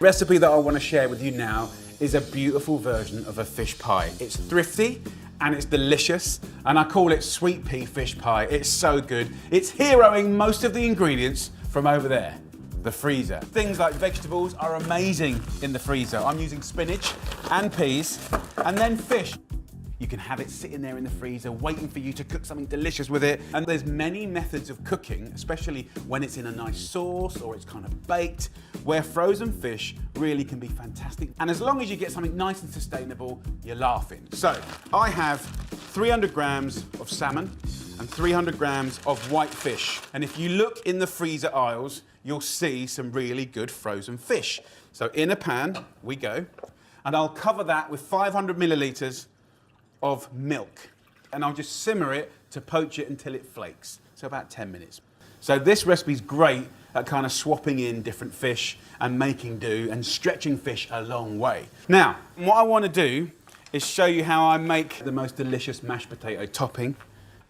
Recipe that I want to share with you now is a beautiful version of a fish pie. It's thrifty and it's delicious, and I call it sweet pea fish pie. It's so good. It's heroing most of the ingredients from over there, the freezer. Things like vegetables are amazing in the freezer. I'm using spinach and peas, and then fish. You can have it sitting there in the freezer waiting for you to cook something delicious with it. And there's many methods of cooking, especially when it's in a nice sauce or it's kind of baked, where frozen fish really can be fantastic. And as long as you get something nice and sustainable, you're laughing. So I have 300 grams of salmon and 300 grams of white fish. And if you look in the freezer aisles, you'll see some really good frozen fish. So in a pan we go, and I'll cover that with 500 milliliters of milk, and I'll just simmer it to poach it until it flakes, so about 10 minutes. So this recipe is great at kind of swapping in different fish and making do and stretching fish a long way. Now, what I want to do is show you how I make the most delicious mashed potato topping.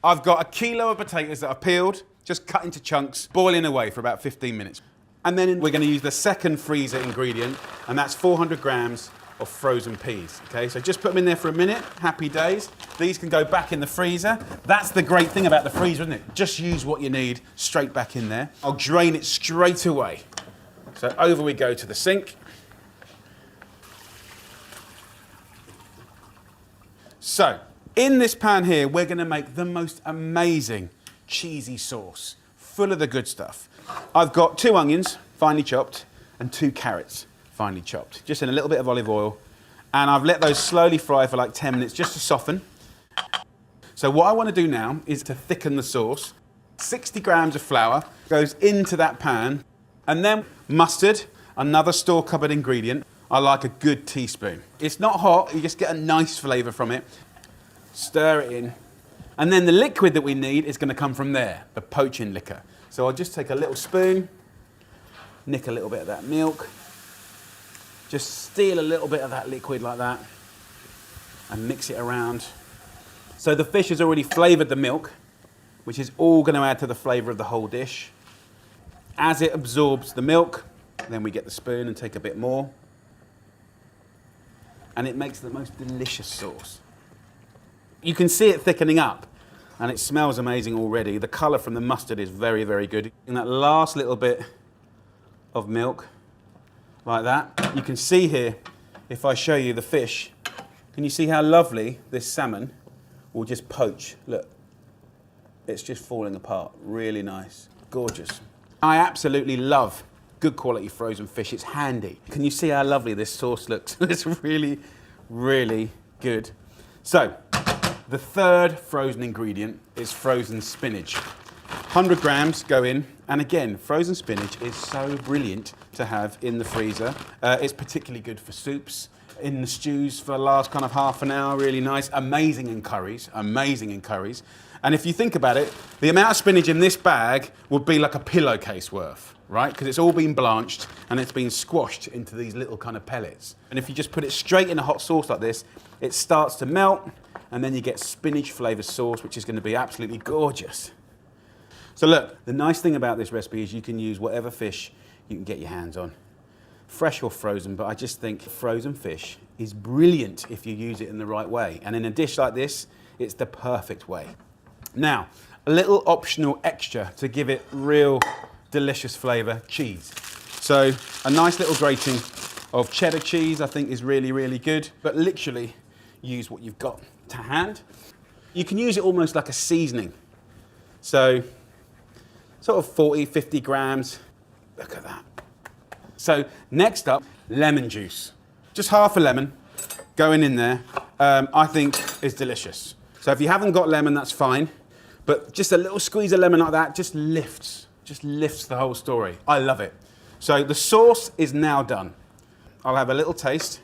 I've got a kilo of potatoes that are peeled, just cut into chunks, boiling away for about 15 minutes. And then we're going to use the second freezer ingredient, and that's 400 grams of frozen peas. Okay, so just put them in there for a minute, happy days. These can go back in the freezer. That's the great thing about the freezer, isn't it? Just use what you need straight back in there. I'll drain it straight away. So over we go to the sink. So in this pan here, we're gonna make the most amazing cheesy sauce, full of the good stuff. I've got 2 onions, finely chopped, and 2 carrots, finely chopped, just in a little bit of olive oil. And I've let those slowly fry for like 10 minutes just to soften. So what I want to do now is to thicken the sauce. 60 grams of flour goes into that pan, and then mustard, another store cupboard ingredient. I like a good teaspoon. It's not hot, you just get a nice flavour from it. Stir it in. And then the liquid that we need is going to come from there, the poaching liquor. So I'll just take a little spoon, nick a little bit of that milk, just steal a little bit of that liquid like that and mix it around. So the fish has already flavoured the milk, which is all going to add to the flavour of the whole dish. As it absorbs the milk, then we get the spoon and take a bit more. And it makes the most delicious sauce. You can see it thickening up, and it smells amazing already. The colour from the mustard is very, very good. And that last little bit of milk, like that. You can see here, if I show you the fish, can you see how lovely this salmon will just poach? Look, it's just falling apart. Really nice, gorgeous. I absolutely love good quality frozen fish. It's handy. Can you see how lovely this sauce looks? It's really, really good. So, the third frozen ingredient is frozen spinach. 100 grams go in, and again, frozen spinach is so brilliant to have in the freezer. It's particularly good for soups, in the stews for the last kind of half an hour, really nice. Amazing in curries, amazing in curries. And if you think about it, the amount of spinach in this bag would be like a pillowcase worth, right? Because it's all been blanched and it's been squashed into these little kind of pellets. And if you just put it straight in a hot sauce like this, it starts to melt, and then you get spinach flavoured sauce, which is going to be absolutely gorgeous. So look, the nice thing about this recipe is you can use whatever fish you can get your hands on. Fresh or frozen, but I just think frozen fish is brilliant if you use it in the right way. And in a dish like this, it's the perfect way. Now, a little optional extra to give it real delicious flavour, cheese. So a nice little grating of cheddar cheese I think is really, really good, but literally use what you've got to hand. You can use it almost like a seasoning. So sort of 40, 50 grams. Look at that. So next up, lemon juice. Just half a lemon going in there, I think is delicious. So if you haven't got lemon, that's fine. But just a little squeeze of lemon like that just lifts the whole story. I love it. So the sauce is now done. I'll have a little taste.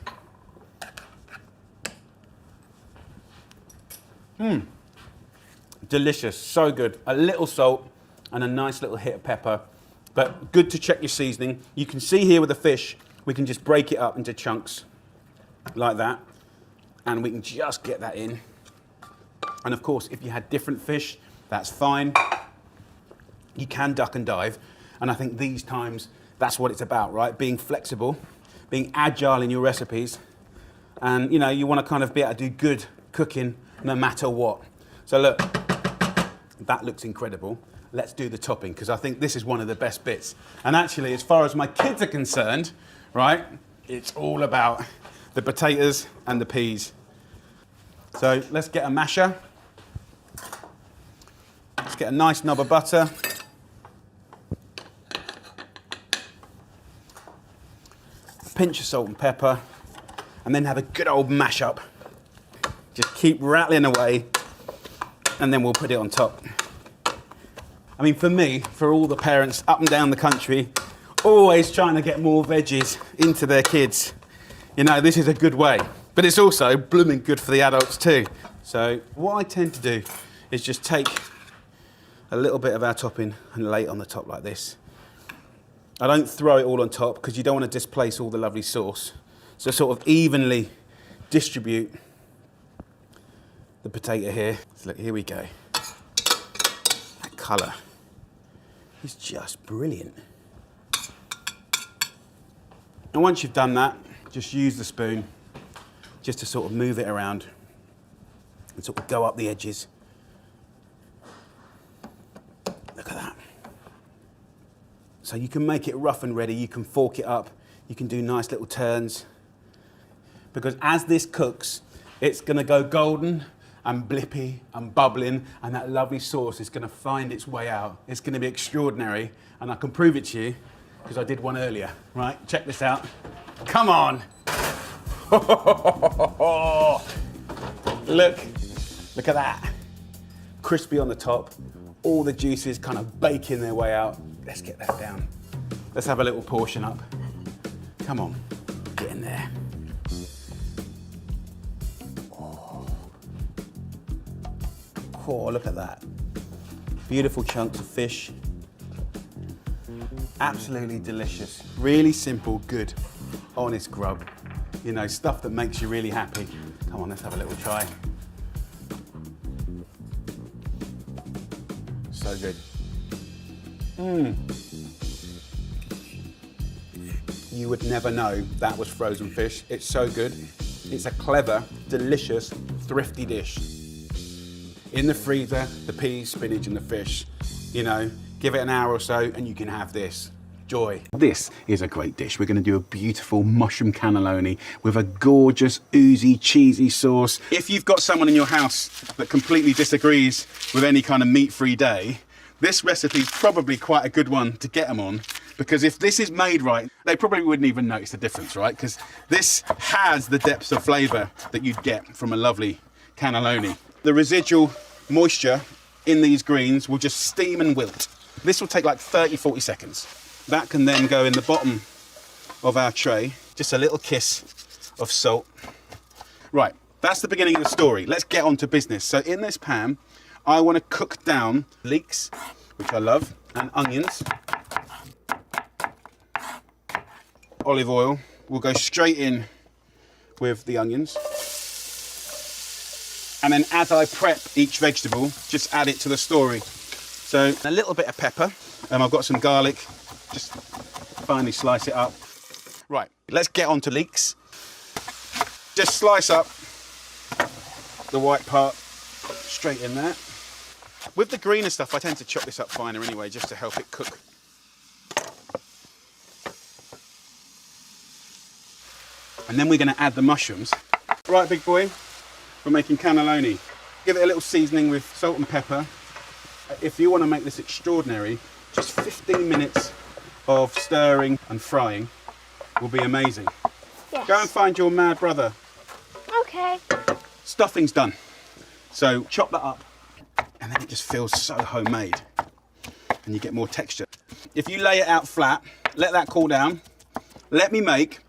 Delicious, so good. A little salt and a nice little hit of pepper, but good to check your seasoning. You can see here with the fish, we can just break it up into chunks like that, and we can just get that in. And of course, if you had different fish, that's fine. You can duck and dive, and I think these times, that's what it's about, right? Being flexible. being agile in your recipes. And you know, you want to kind of be able to do good cooking no matter what. So look, that looks incredible. Let's do the topping, because I think this is one of the best bits. And actually, as far as my kids are concerned, right, it's all about the potatoes and the peas. So let's get a masher. Let's get a nice knob of butter. A pinch of salt and pepper. And then have a good old mash up. Just keep rattling away, and then we'll put it on top. I mean, for me, for all the parents up and down the country, always trying to get more veggies into their kids, you know, this is a good way. But it's also blooming good for the adults too. So what I tend to do is just take a little bit of our topping and lay it on the top like this. I don't throw it all on top because you don't want to displace all the lovely sauce. So sort of evenly distribute the potato here. So look, here we go. That colour is just brilliant. And once you've done that, just use the spoon just to sort of move it around and sort of go up the edges. Look at that. So you can make it rough and ready, you can fork it up, you can do nice little turns. Because as this cooks, it's gonna go golden and blippy and bubbling, and that lovely sauce is gonna find its way out. It's gonna be extraordinary, and I can prove it to you, because I did one earlier, right? Check this out. Come on. Look at that. Crispy on the top, all the juices kind of baking their way out. Let's get that down. Let's have a little portion up. Come on, get in there. Oh, look at that. Beautiful chunks of fish. Absolutely delicious. Really simple, good, honest grub. You know, stuff that makes you really happy. Come on, let's have a little try. So good. You would never know that was frozen fish. It's so good. It's a clever, delicious, thrifty dish. In the freezer, the peas, spinach, and the fish. You know, give it an hour or so and you can have this. Joy. This is a great dish. We're going to do a beautiful mushroom cannelloni with a gorgeous, oozy, cheesy sauce. If you've got someone in your house that completely disagrees with any kind of meat-free day, this recipe is probably quite a good one to get them on, because if this is made right, they probably wouldn't even notice the difference, right? Because this has the depths of flavour that you'd get from a lovely cannelloni. The residual moisture in these greens will just steam and wilt. This will take like 30-40 seconds. That can then go in the bottom of our tray. Just a little kiss of salt. Right, that's the beginning of the story. Let's get on to business. So in this pan, I want to cook down leeks, which I love, and onions. Olive oil will go straight in with the onions. And then as I prep each vegetable, just add it to the story. So a little bit of pepper, and I've got some garlic, just finely slice it up. Right, let's get on to leeks. Just slice up the white part straight in there. With the greener stuff, I tend to chop this up finer anyway, just to help it cook. And then we're going to add the mushrooms. Right, big boy, we're making cannelloni. Give it a little seasoning with salt and pepper. If you want to make this extraordinary, just 15 minutes of stirring and frying will be amazing. Yes. Go and find your mad brother. Okay. Stuffing's done. So chop that up, and then it just feels so homemade. And you get more texture. If you lay it out flat, let that cool down. Let me make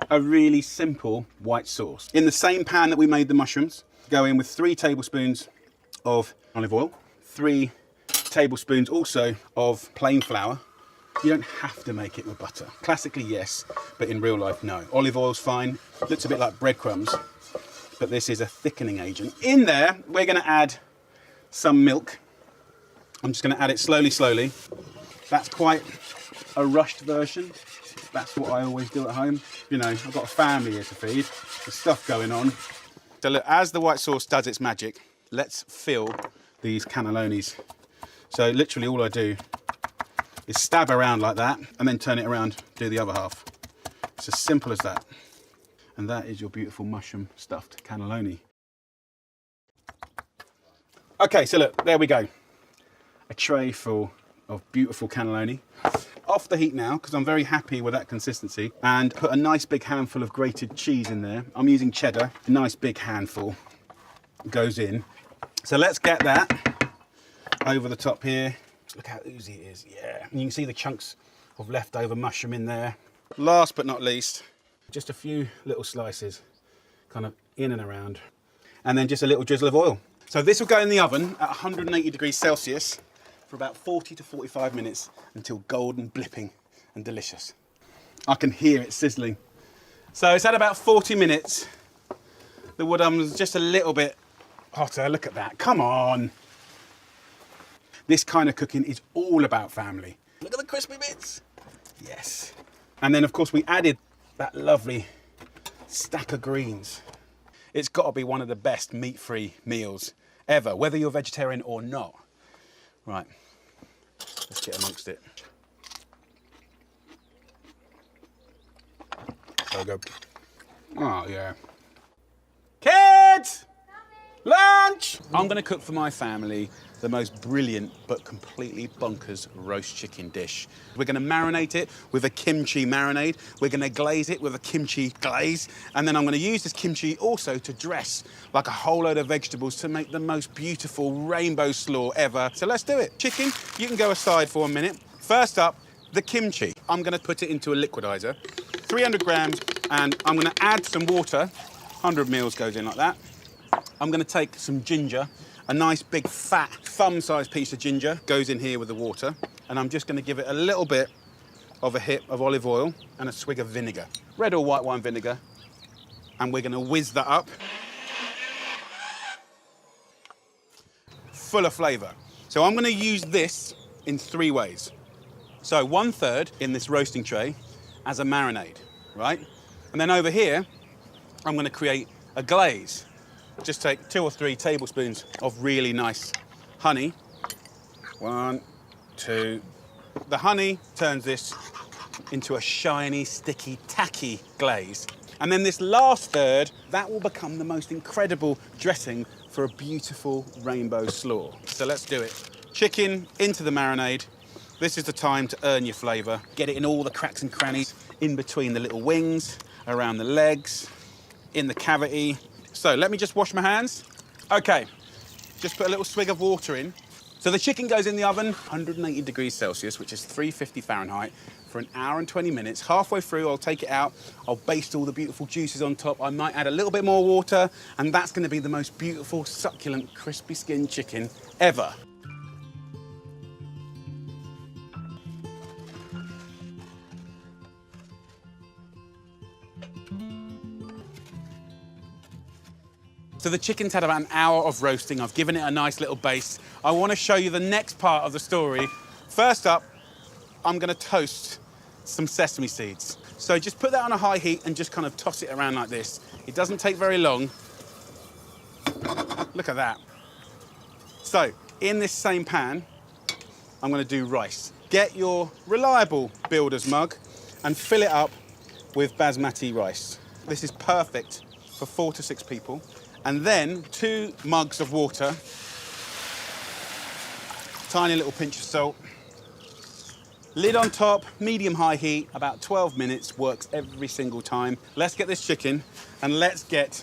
a really simple white sauce. In the same pan that we made the mushrooms, go in with 3 tablespoons of olive oil, 3 tablespoons also of plain flour. You don't have to make it with butter. Classically, yes, but in real life, no. Olive oil's fine. Looks a bit like breadcrumbs, but this is a thickening agent. In there, we're going to add some milk. I'm just going to add it slowly, slowly. That's quite a rushed version. That's what I always do at home. You know, I've got a family here to feed. There's stuff going on. So look, as the white sauce does its magic, let's fill these cannellonis. So literally all I do is stab around like that and then turn it around, do the other half. It's as simple as that. And that is your beautiful mushroom stuffed cannelloni. Okay, so look, there we go. A tray full of beautiful cannelloni. Off the heat now, because I'm very happy with that consistency. And put a nice big handful of grated cheese in there. I'm using cheddar, a nice big handful goes in. So let's get that over the top here. Look how oozy it is, yeah. And you can see the chunks of leftover mushroom in there. Last but not least, just a few little slices, kind of in and around. And then just a little drizzle of oil. So this will go in the oven at 180 degrees Celsius for about 40 to 45 minutes until golden, blipping and delicious. I can hear it sizzling. So it's at about 40 minutes. The wood oven's just a little bit hotter. Look at that, come on. This kind of cooking is all about family. Look at the crispy bits. Yes. And then of course we added that lovely stack of greens. It's got to be one of the best meat-free meals ever, whether you're vegetarian or not. Right, let's get amongst it. So good. Oh yeah. Kids! Lunch! I'm gonna cook for my family the most brilliant but completely bonkers roast chicken dish. We're gonna marinate it with a kimchi marinade. We're gonna glaze it with a kimchi glaze. And then I'm gonna use this kimchi also to dress like a whole load of vegetables to make the most beautiful rainbow slaw ever. So let's do it. Chicken, you can go aside for a minute. First up, the kimchi. I'm gonna put it into a liquidizer, 300 grams, and I'm gonna add some water. 100 mils goes in like that. I'm gonna take some ginger. A nice big fat thumb-sized piece of ginger goes in here with the water, and I'm just going to give it a little bit of a hit of olive oil and a swig of vinegar, red or white wine vinegar, and we're going to whiz that up. Full of flavour. So I'm going to use this in 3 ways. So 1/3 in this roasting tray as a marinade, right? And then over here, I'm going to create a glaze. Just take 2 or 3 tablespoons of really nice honey. 1, 2. The honey turns this into a shiny, sticky, tacky glaze. And then this last third, that will become the most incredible dressing for a beautiful rainbow slaw. So let's do it. Chicken into the marinade. This is the time to earn your flavour. Get it in all the cracks and crannies, in between the little wings, around the legs, in the cavity. So let me just wash my hands. Okay, just put a little swig of water in. So the chicken goes in the oven, 180 degrees Celsius, which is 350 Fahrenheit, for an hour and 20 minutes. Halfway through, I'll take it out. I'll baste all the beautiful juices on top. I might add a little bit more water, and that's gonna be the most beautiful, succulent, crispy skinned chicken ever. So the chicken's had about an hour of roasting. I've given it a nice little baste. I want to show you the next part of the story. First up, I'm going to toast some sesame seeds. So just put that on a high heat and just kind of toss it around like this. It doesn't take very long. Look at that. So in this same pan, I'm going to do rice. Get your reliable builder's mug and fill it up with basmati rice. This is perfect for 4 to 6 people. And then 2 mugs of water, tiny little pinch of salt, lid on top, medium-high heat, about 12 minutes, works every single time. Let's get this chicken and let's get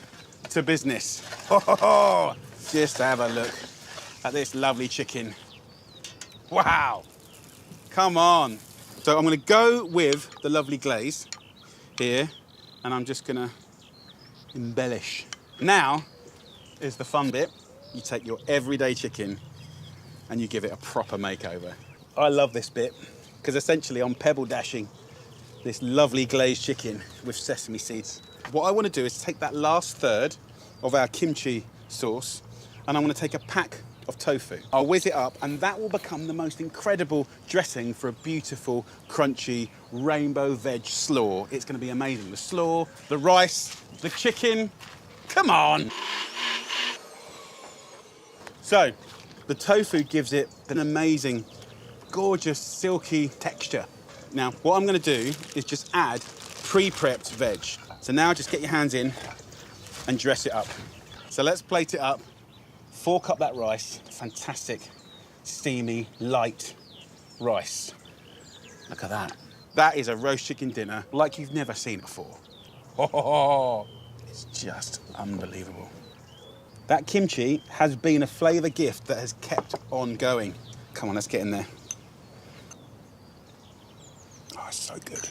to business. Oh, just have a look at this lovely chicken. Wow, come on. So I'm gonna go with the lovely glaze here, and I'm just gonna embellish. Now is the fun bit. You take your everyday chicken and you give it a proper makeover. I love this bit because essentially I'm pebble dashing this lovely glazed chicken with sesame seeds. What I want to do is take that last third of our kimchi sauce and I'm going to take a pack of tofu. I'll whiz it up, and that will become the most incredible dressing for a beautiful, crunchy, rainbow veg slaw. It's going to be amazing. The slaw, the rice, the chicken. Come on! So, the tofu gives it an amazing, gorgeous, silky texture. Now, what I'm going to do is just add pre-prepped veg. So now just get your hands in and dress it up. So let's plate it up, fork up that rice. Fantastic, steamy, light rice. Look at that. That is a roast chicken dinner like you've never seen before. Oh, it's just unbelievable. That kimchi has been a flavour gift that has kept on going. Come on, let's get in there. Oh, it's so good.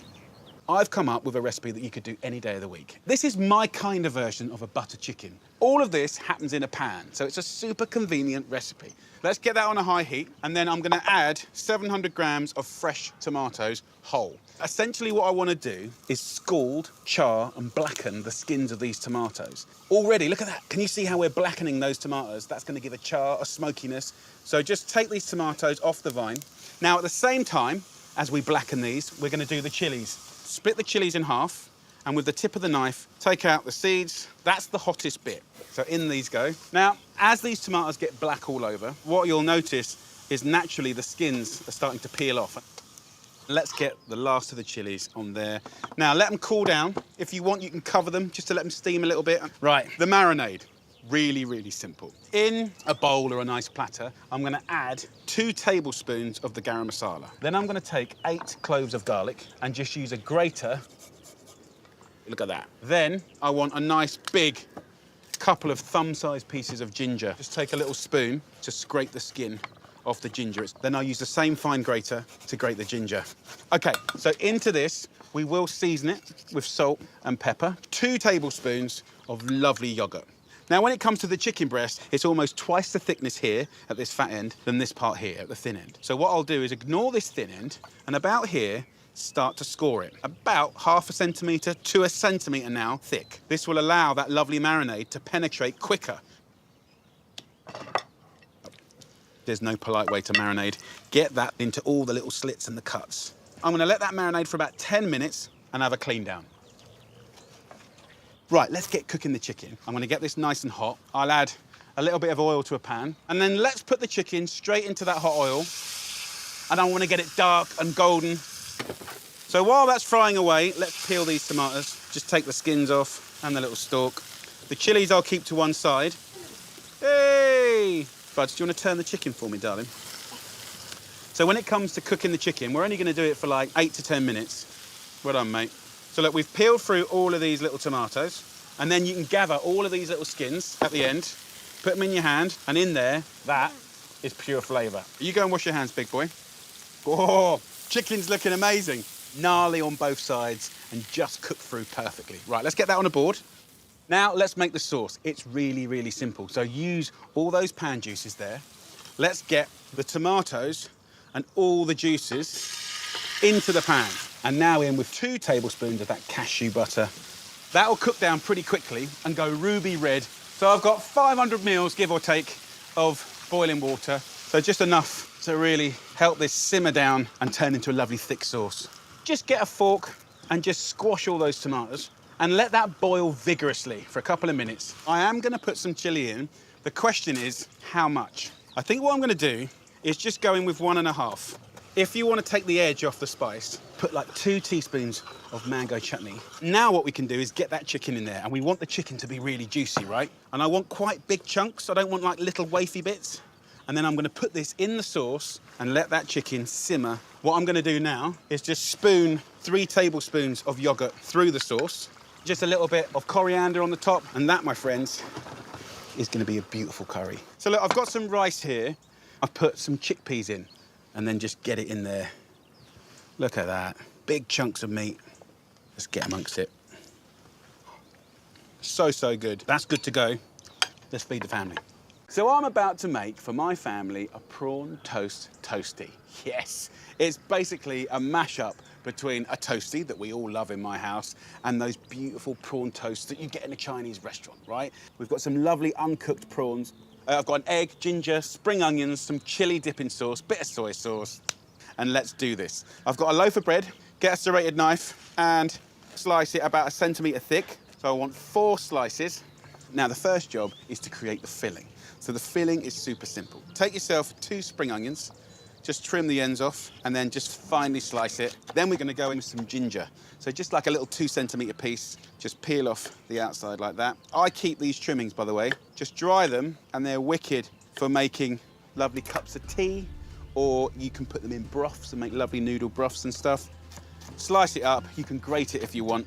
I've come up with a recipe that you could do any day of the week. This is my kind of version of a butter chicken. All of this happens in a pan, so it's a super convenient recipe. Let's get that on a high heat, and then I'm gonna add 700 grams of fresh tomatoes whole. Essentially what I wanna do is scald, char, and blacken the skins of these tomatoes. Already, look at that. Can you see how we're blackening those tomatoes? That's gonna give a char, a smokiness. So just take these tomatoes off the vine. Now, at the same time, as we blacken these, we're gonna do the chilies. Split the chilies in half, and with the tip of the knife, take out the seeds. That's the hottest bit. So in these go. Now, as these tomatoes get black all over, what you'll notice is naturally the skins are starting to peel off. Let's get the last of the chilies on there. Now, let them cool down. If you want, you can cover them just to let them steam a little bit. Right, the marinade. Really, really simple. In a bowl or a nice platter, I'm gonna add 2 tablespoons of the garam masala. Then I'm gonna take 8 cloves of garlic and just use a grater. Look at that. Then I want a nice big couple of thumb-sized pieces of ginger. Just take a little spoon to scrape the skin off the ginger. Then I'll use the same fine grater to grate the ginger. Okay, so into this, we will season it with salt and pepper. 2 tablespoons of lovely yogurt. Now, when it comes to the chicken breast, it's almost twice the thickness here at this fat end than this part here at the thin end. So what I'll do is ignore this thin end, and about here, start to score it. About 1/2 centimetre to 1 centimetre now thick. This will allow that lovely marinade to penetrate quicker. There's no polite way to marinade. Get that into all the little slits and the cuts. I'm gonna let that marinade for about 10 minutes and have a clean down. Right, let's get cooking the chicken. I'm gonna get this nice and hot. I'll add a little bit of oil to a pan, and then let's put the chicken straight into that hot oil, and I wanna get it dark and golden. So while that's frying away, let's peel these tomatoes. Just take the skins off and the little stalk. The chilies I'll keep to one side. Hey! Buds, do you wanna turn the chicken for me, darling? So when it comes to cooking the chicken, we're only gonna do it for like 8 to 10 minutes. Well done, mate. So look, we've peeled through all of these little tomatoes, and then you can gather all of these little skins at the end, put them in your hand, and in there, that is pure flavour. You go and wash your hands, big boy. Oh, chicken's looking amazing. Gnarly on both sides and just cooked through perfectly. Right, let's get that on a board. Now, let's make the sauce. It's really, really simple. So use all those pan juices there. Let's get the tomatoes and all the juices into the pan. And now in with 2 tablespoons of that cashew butter. That'll cook down pretty quickly and go ruby red. So I've got 500 mils, give or take, of boiling water. So just enough to really help this simmer down and turn into a lovely thick sauce. Just get a fork and just squash all those tomatoes and let that boil vigorously for a couple of minutes. I am gonna put some chili in. The question is, how much? I think what I'm gonna do is just go in with 1.5. If you want to take the edge off the spice, put like 2 teaspoons of mango chutney. Now what we can do is get that chicken in there, and we want the chicken to be really juicy, right? And I want quite big chunks. I don't want like little wafy bits. And then I'm going to put this in the sauce and let that chicken simmer. What I'm going to do now is just spoon 3 tablespoons of yogurt through the sauce. Just a little bit of coriander on the top, and that, my friends, is going to be a beautiful curry. So look, I've got some rice here. I've put some chickpeas in. And then just get it in there. Look at that. Big chunks of meat. Let's get amongst it. So, so good. That's good to go. Let's feed the family. So I'm about to make, for my family, a prawn toast toastie. Yes, it's basically a mashup between a toastie that we all love in my house and those beautiful prawn toasts that you get in a Chinese restaurant, right? We've got some lovely uncooked prawns, I've got an egg, ginger, spring onions, some chili dipping sauce, bit of soy sauce, and let's do this. I've got a loaf of bread, get a serrated knife, and slice it about 1 centimetre thick. So I want 4 slices. Now, the first job is to create the filling. So the filling is super simple. Take yourself 2 spring onions, just trim the ends off, and then just finely slice it. Then we're gonna go in with some ginger. So just like a little 2 centimetre piece, just peel off the outside like that. I keep these trimmings, by the way, just dry them, and they're wicked for making lovely cups of tea, or you can put them in broths and make lovely noodle broths and stuff. Slice it up, you can grate it if you want,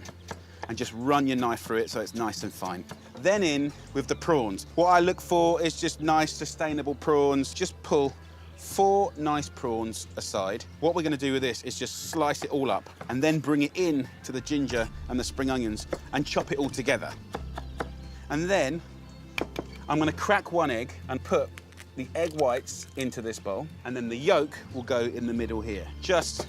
and just run your knife through it so it's nice and fine. Then in with the prawns. What I look for is just nice, sustainable prawns. Just pull 4 nice prawns aside. What we're gonna do with this is just slice it all up and then bring it in to the ginger and the spring onions and chop it all together. And then I'm gonna crack 1 egg and put the egg whites into this bowl, and then the yolk will go in the middle here. Just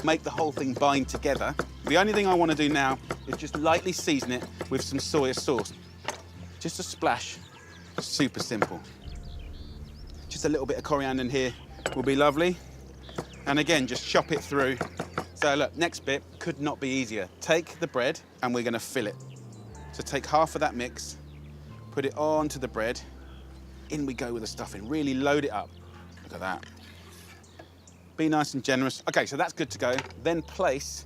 make the whole thing bind together. The only thing I want to do now is just lightly season it with some soy sauce. Just a splash, super simple. Just a little bit of coriander in here will be lovely. And again, just chop it through. So look, next bit could not be easier. Take the bread and we're going to fill it. So take half of that mix, put it onto the bread. In we go with the stuffing, really load it up. Look at that. Be nice and generous. Okay, so that's good to go. Then place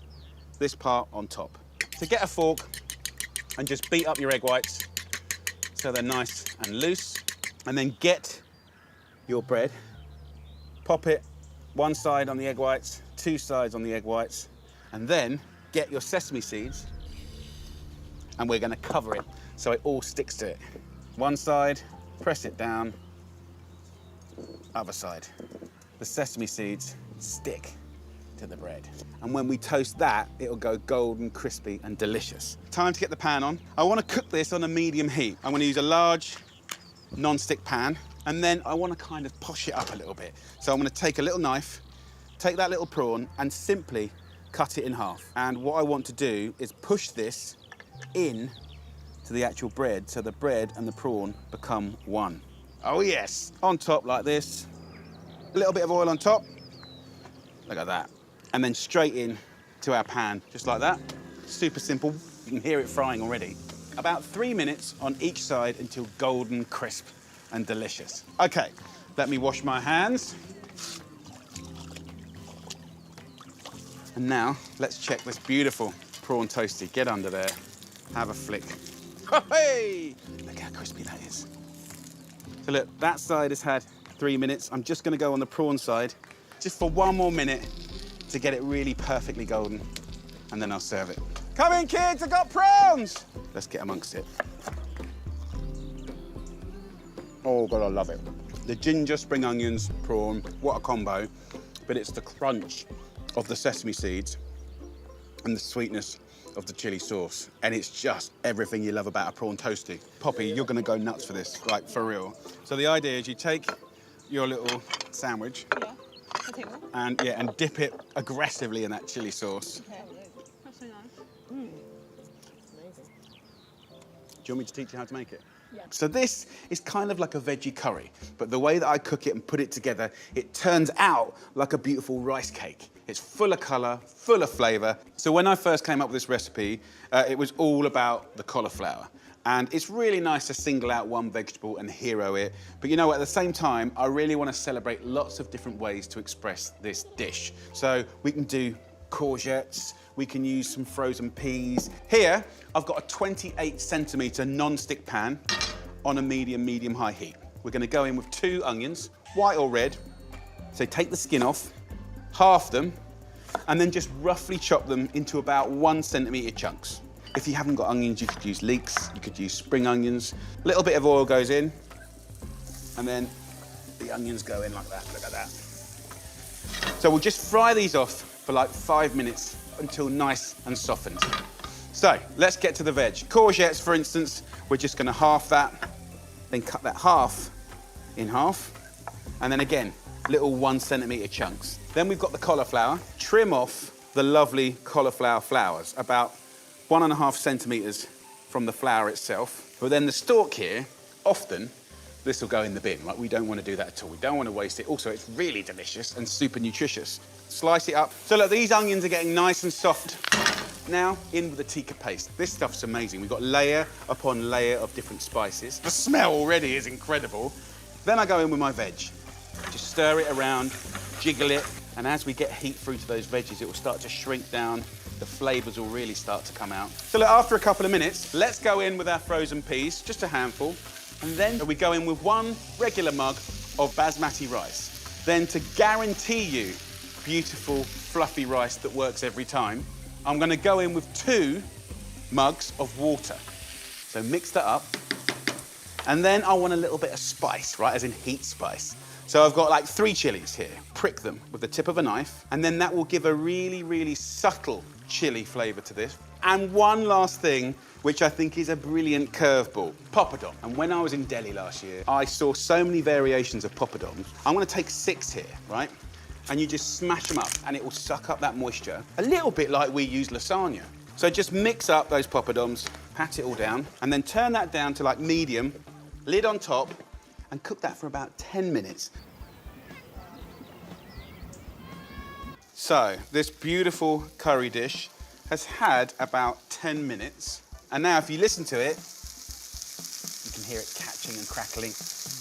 this part on top. So get a fork and just beat up your egg whites so they're nice and loose. And then get your bread, pop it 1 side on the egg whites, 2 sides on the egg whites, and then get your sesame seeds and we're gonna cover it so it all sticks to it. 1 side, press it down, other side. The sesame seeds stick to the bread. And when we toast that, it'll go golden, crispy, and delicious. Time to get the pan on. I want to cook this on a medium heat. I'm going to use a large non-stick pan, and then I want to kind of posh it up a little bit. So I'm going to take a little knife, take that little prawn, and simply cut it in half. And what I want to do is push this in to the actual bread, so the bread and the prawn become one. Oh yes! On top like this. A little bit of oil on top. Look at that. And then straight in to our pan, just like that. Super simple. You can hear it frying already. About 3 minutes on each side until golden, crisp, and delicious. Okay, let me wash my hands. And now, let's check this beautiful prawn toastie. Get under there, have a flick. Hey! Look how crispy that is. So look, that side has had 3 minutes. I'm just gonna go on the prawn side, just for 1 more minute to get it really perfectly golden, and then I'll serve it. Come in, kids, I've got prawns! Let's get amongst it. Oh God, I love it. The ginger, spring onions, prawn, what a combo. But it's the crunch of the sesame seeds and the sweetness of the chili sauce. And it's just everything you love about a prawn toastie. Poppy, you're gonna go nuts for this, like for real. So the idea is you take your little sandwich and dip it aggressively in that chili sauce. Okay. That's so nice. Do you want me to teach you how to make it? Yeah. So this is kind of like a veggie curry, but the way that I cook it and put it together, it turns out like a beautiful rice cake. It's full of colour, full of flavour. So when I first came up with this recipe, it was all about the cauliflower. And it's really nice to single out one vegetable and hero it. But you know what, at the same time, I really want to celebrate lots of different ways to express this dish. So we can do courgettes, we can use some frozen peas. Here, I've got a 28 centimetre non-stick pan on a medium-high heat. We're gonna go in with 2 onions, white or red. So take the skin off, half them, and then just roughly chop them into about 1 centimetre chunks. If you haven't got onions, you could use leeks, you could use spring onions. A little bit of oil goes in, and then the onions go in like that, look at that. So we'll just fry these off for like 5 minutes until nice and softened. So let's get to the veg. Courgettes, for instance, we're just gonna half that, then cut that half in half, and then again, little 1 centimetre chunks. Then we've got the cauliflower. Trim off the lovely cauliflower flowers, about 1.5 centimetres from the flower itself. But then the stalk here, often, this will go in the bin, right? We don't want to do that at all. We don't want to waste it. Also, it's really delicious and super nutritious. Slice it up. So look, these onions are getting nice and soft. Now, in with the tikka paste. This stuff's amazing. We've got layer upon layer of different spices. The smell already is incredible. Then I go in with my veg. Just stir it around, jiggle it, and as we get heat through to those veggies, it will start to shrink down. The flavours will really start to come out. So look, after a couple of minutes, let's go in with our frozen peas, just a handful, and then we go in with 1 regular mug of basmati rice. Then to guarantee you beautiful, fluffy rice that works every time, I'm gonna go in with 2 mugs of water. So mix that up. And then I want a little bit of spice, right, as in heat spice. So I've got like 3 chilies here. Prick them with the tip of a knife, and then that will give a really, really subtle chili flavour to this. And one last thing, which I think is a brilliant curveball, poppadom. And when I was in Delhi last year, I saw so many variations of poppadoms. I'm gonna take 6 here, right? And you just smash them up, and it will suck up that moisture, a little bit like we use lasagna. So just mix up those poppadoms, pat it all down, and then turn that down to like medium, lid on top, and cook that for about 10 minutes. So, this beautiful curry dish has had about 10 minutes. And now if you listen to it, you can hear it catching and crackling.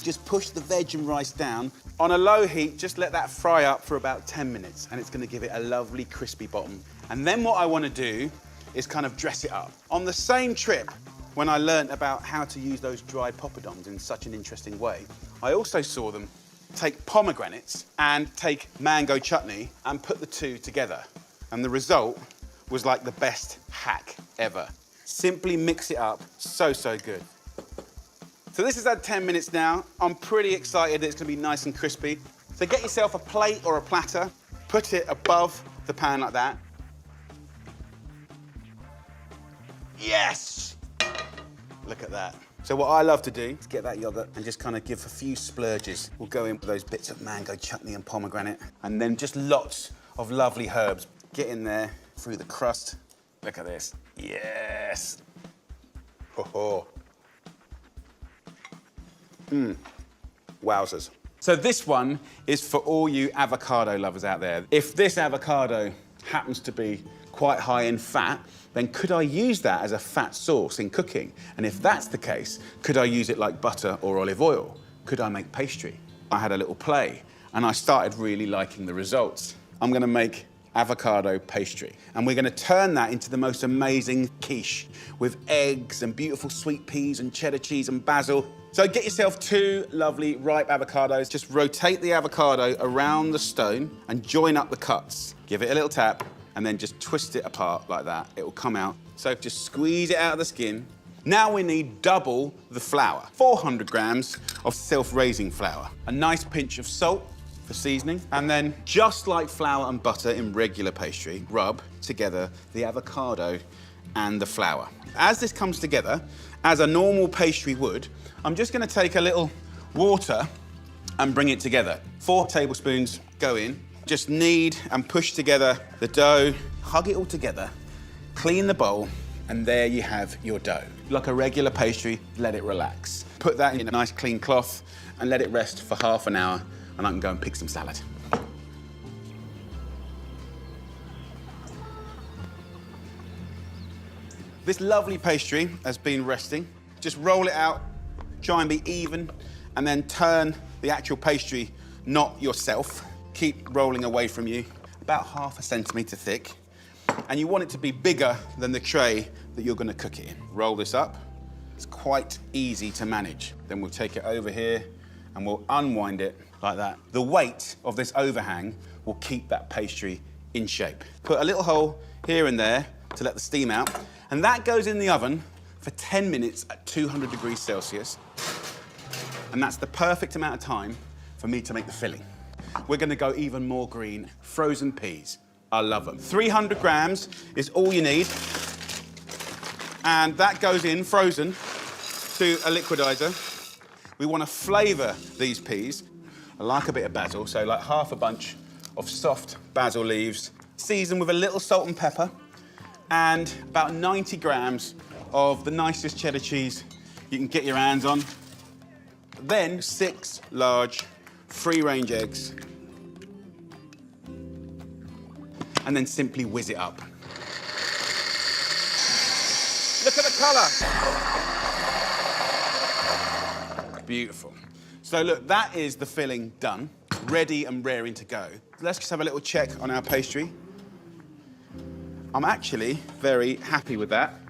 Just push the veg and rice down. On a low heat, just let that fry up for about 10 minutes, and it's gonna give it a lovely crispy bottom. And then what I wanna do is kind of dress it up. On the same trip, when I learnt about how to use those dried poppadoms in such an interesting way, I also saw them take pomegranates and take mango chutney and put the 2 together. And the result was like the best hack ever. Simply mix it up, so, so good. So this has had 10 minutes now. I'm pretty excited that it's gonna be nice and crispy. So get yourself a plate or a platter, put it above the pan like that. Yes! Look at that. So what I love to do is get that yogurt and just kind of give a few splurges. We'll go in with those bits of mango chutney and pomegranate, and then just lots of lovely herbs. Get in there through the crust. Look at this. Yes. Oh. Wowzers. So this one is for all you avocado lovers out there. If this avocado happens to be quite high in fat, then could I use that as a fat source in cooking? And if that's the case, could I use it like butter or olive oil? Could I make pastry? I had a little play, and I started really liking the results. I'm gonna make avocado pastry, and we're gonna turn that into the most amazing quiche with eggs and beautiful sweet peas and cheddar cheese and basil. So get yourself 2 lovely ripe avocados. Just rotate the avocado around the stone and join up the cuts. Give it a little tap, and then just twist it apart like that. It will come out. So just squeeze it out of the skin. Now we need double the flour. 400 grams of self-raising flour. A nice pinch of salt for seasoning. And then, just like flour and butter in regular pastry, rub together the avocado and the flour. As this comes together, as a normal pastry would, I'm just gonna take a little water and bring it together. 4 tablespoons go in. Just knead and push together the dough, hug it all together, clean the bowl, and there you have your dough. Like a regular pastry, let it relax. Put that in a nice clean cloth and let it rest for half an hour, and I can go and pick some salad. This lovely pastry has been resting. Just roll it out, try and be even, and then turn the actual pastry, not yourself. Keep rolling away from you, about ½ centimetre thick. And you want it to be bigger than the tray that you're gonna cook it in. Roll this up. It's quite easy to manage. Then we'll take it over here and we'll unwind it like that. The weight of this overhang will keep that pastry in shape. Put a little hole here and there to let the steam out. And that goes in the oven for 10 minutes at 200 degrees Celsius. And that's the perfect amount of time for me to make the filling. We're gonna go even more green. Frozen peas, I love them. 300 grams is all you need. And that goes in frozen to a liquidizer. We wanna flavor these peas. I like a bit of basil, so like half a bunch of soft basil leaves. Season with a little salt and pepper, and about 90 grams of the nicest cheddar cheese you can get your hands on. Then 6 large free-range eggs. And then simply whiz it up. Look at the colour. Beautiful. So look, that is the filling done, ready and raring to go. Let's just have a little check on our pastry. I'm actually very happy with that.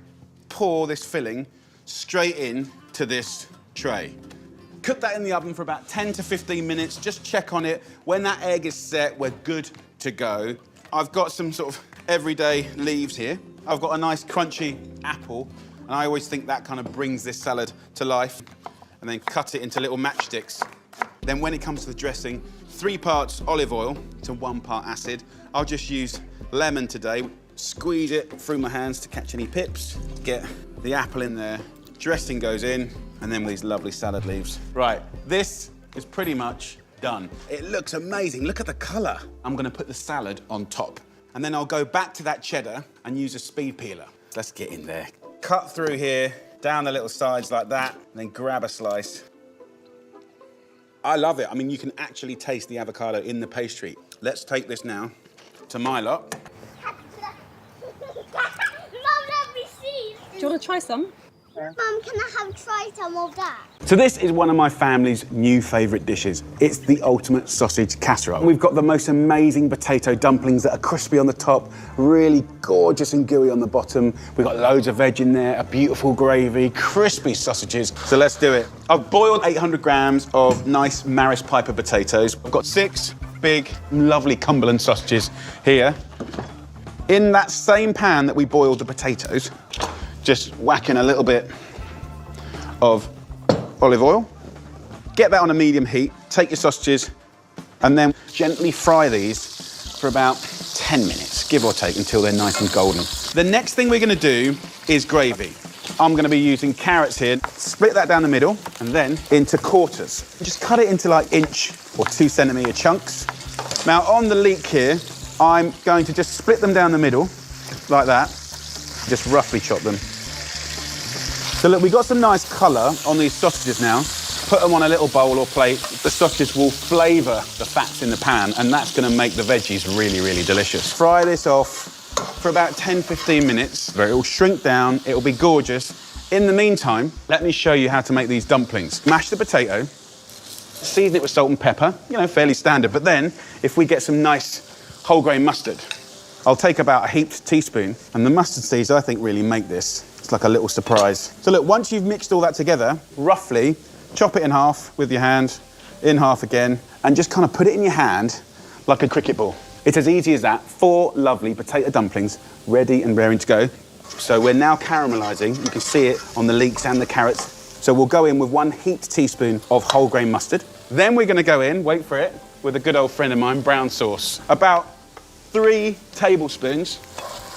Pour this filling straight in to this tray. Cook that in the oven for about 10 to 15 minutes. Just check on it. When that egg is set, we're good to go. I've got some sort of everyday leaves here. I've got a nice crunchy apple, and I always think that kind of brings this salad to life. And then cut it into little matchsticks. Then when it comes to the dressing, 3 parts olive oil to 1 part acid. I'll just use lemon today. Squeeze it through my hands to catch any pips. Get the apple in there. Dressing goes in, and then these lovely salad leaves. Right, this is pretty much done. It looks amazing. Look at the colour. I'm gonna put the salad on top. And then I'll go back to that cheddar and use a speed peeler. Let's get in there. Cut through here, down the little sides like that, and then grab a slice. I love it. I mean, you can actually taste the avocado in the pastry. Let's take this now to my lot. Mum, let me see. Do you want to try some? Mum, can I try some of that? So this is one of my family's new favourite dishes. It's the ultimate sausage casserole. We've got the most amazing potato dumplings that are crispy on the top, really gorgeous and gooey on the bottom. We've got loads of veg in there, a beautiful gravy, crispy sausages. So let's do it. I've boiled 800 grams of nice Maris Piper potatoes. I've got 6 big, lovely Cumberland sausages here. In that same pan that we boiled the potatoes, just whack in a little bit of olive oil. Get that on a medium heat, take your sausages, and then gently fry these for about 10 minutes, give or take, until they're nice and golden. The next thing we're gonna do is gravy. I'm gonna be using carrots here. Split that down the middle, and then into quarters. Just cut it into like 1 or 2 centimetre chunks. Now on the leek here, I'm going to just split them down the middle, like that. Just roughly chop them. So look, we've got some nice colour on these sausages now. Put them on a little bowl or plate. The sausages will flavour the fats in the pan, and that's going to make the veggies really, really delicious. Fry this off for about 10-15 minutes. It will shrink down, it will be gorgeous. In the meantime, let me show you how to make these dumplings. Mash the potato, season it with salt and pepper, you know, fairly standard. But then, if we get some nice whole grain mustard, I'll take about a heaped teaspoon, and the mustard seeds, I think, really make this. It's like a little surprise. So look, once you've mixed all that together, roughly, chop it in half with your hand, in half again, and just kind of put it in your hand like a cricket ball. It's as easy as that. 4 lovely potato dumplings, ready and raring to go. So we're now caramelising. You can see it on the leeks and the carrots. So we'll go in with 1 heaped teaspoon of whole grain mustard. Then we're gonna go in, wait for it, with a good old friend of mine, brown sauce. About 3 tablespoons.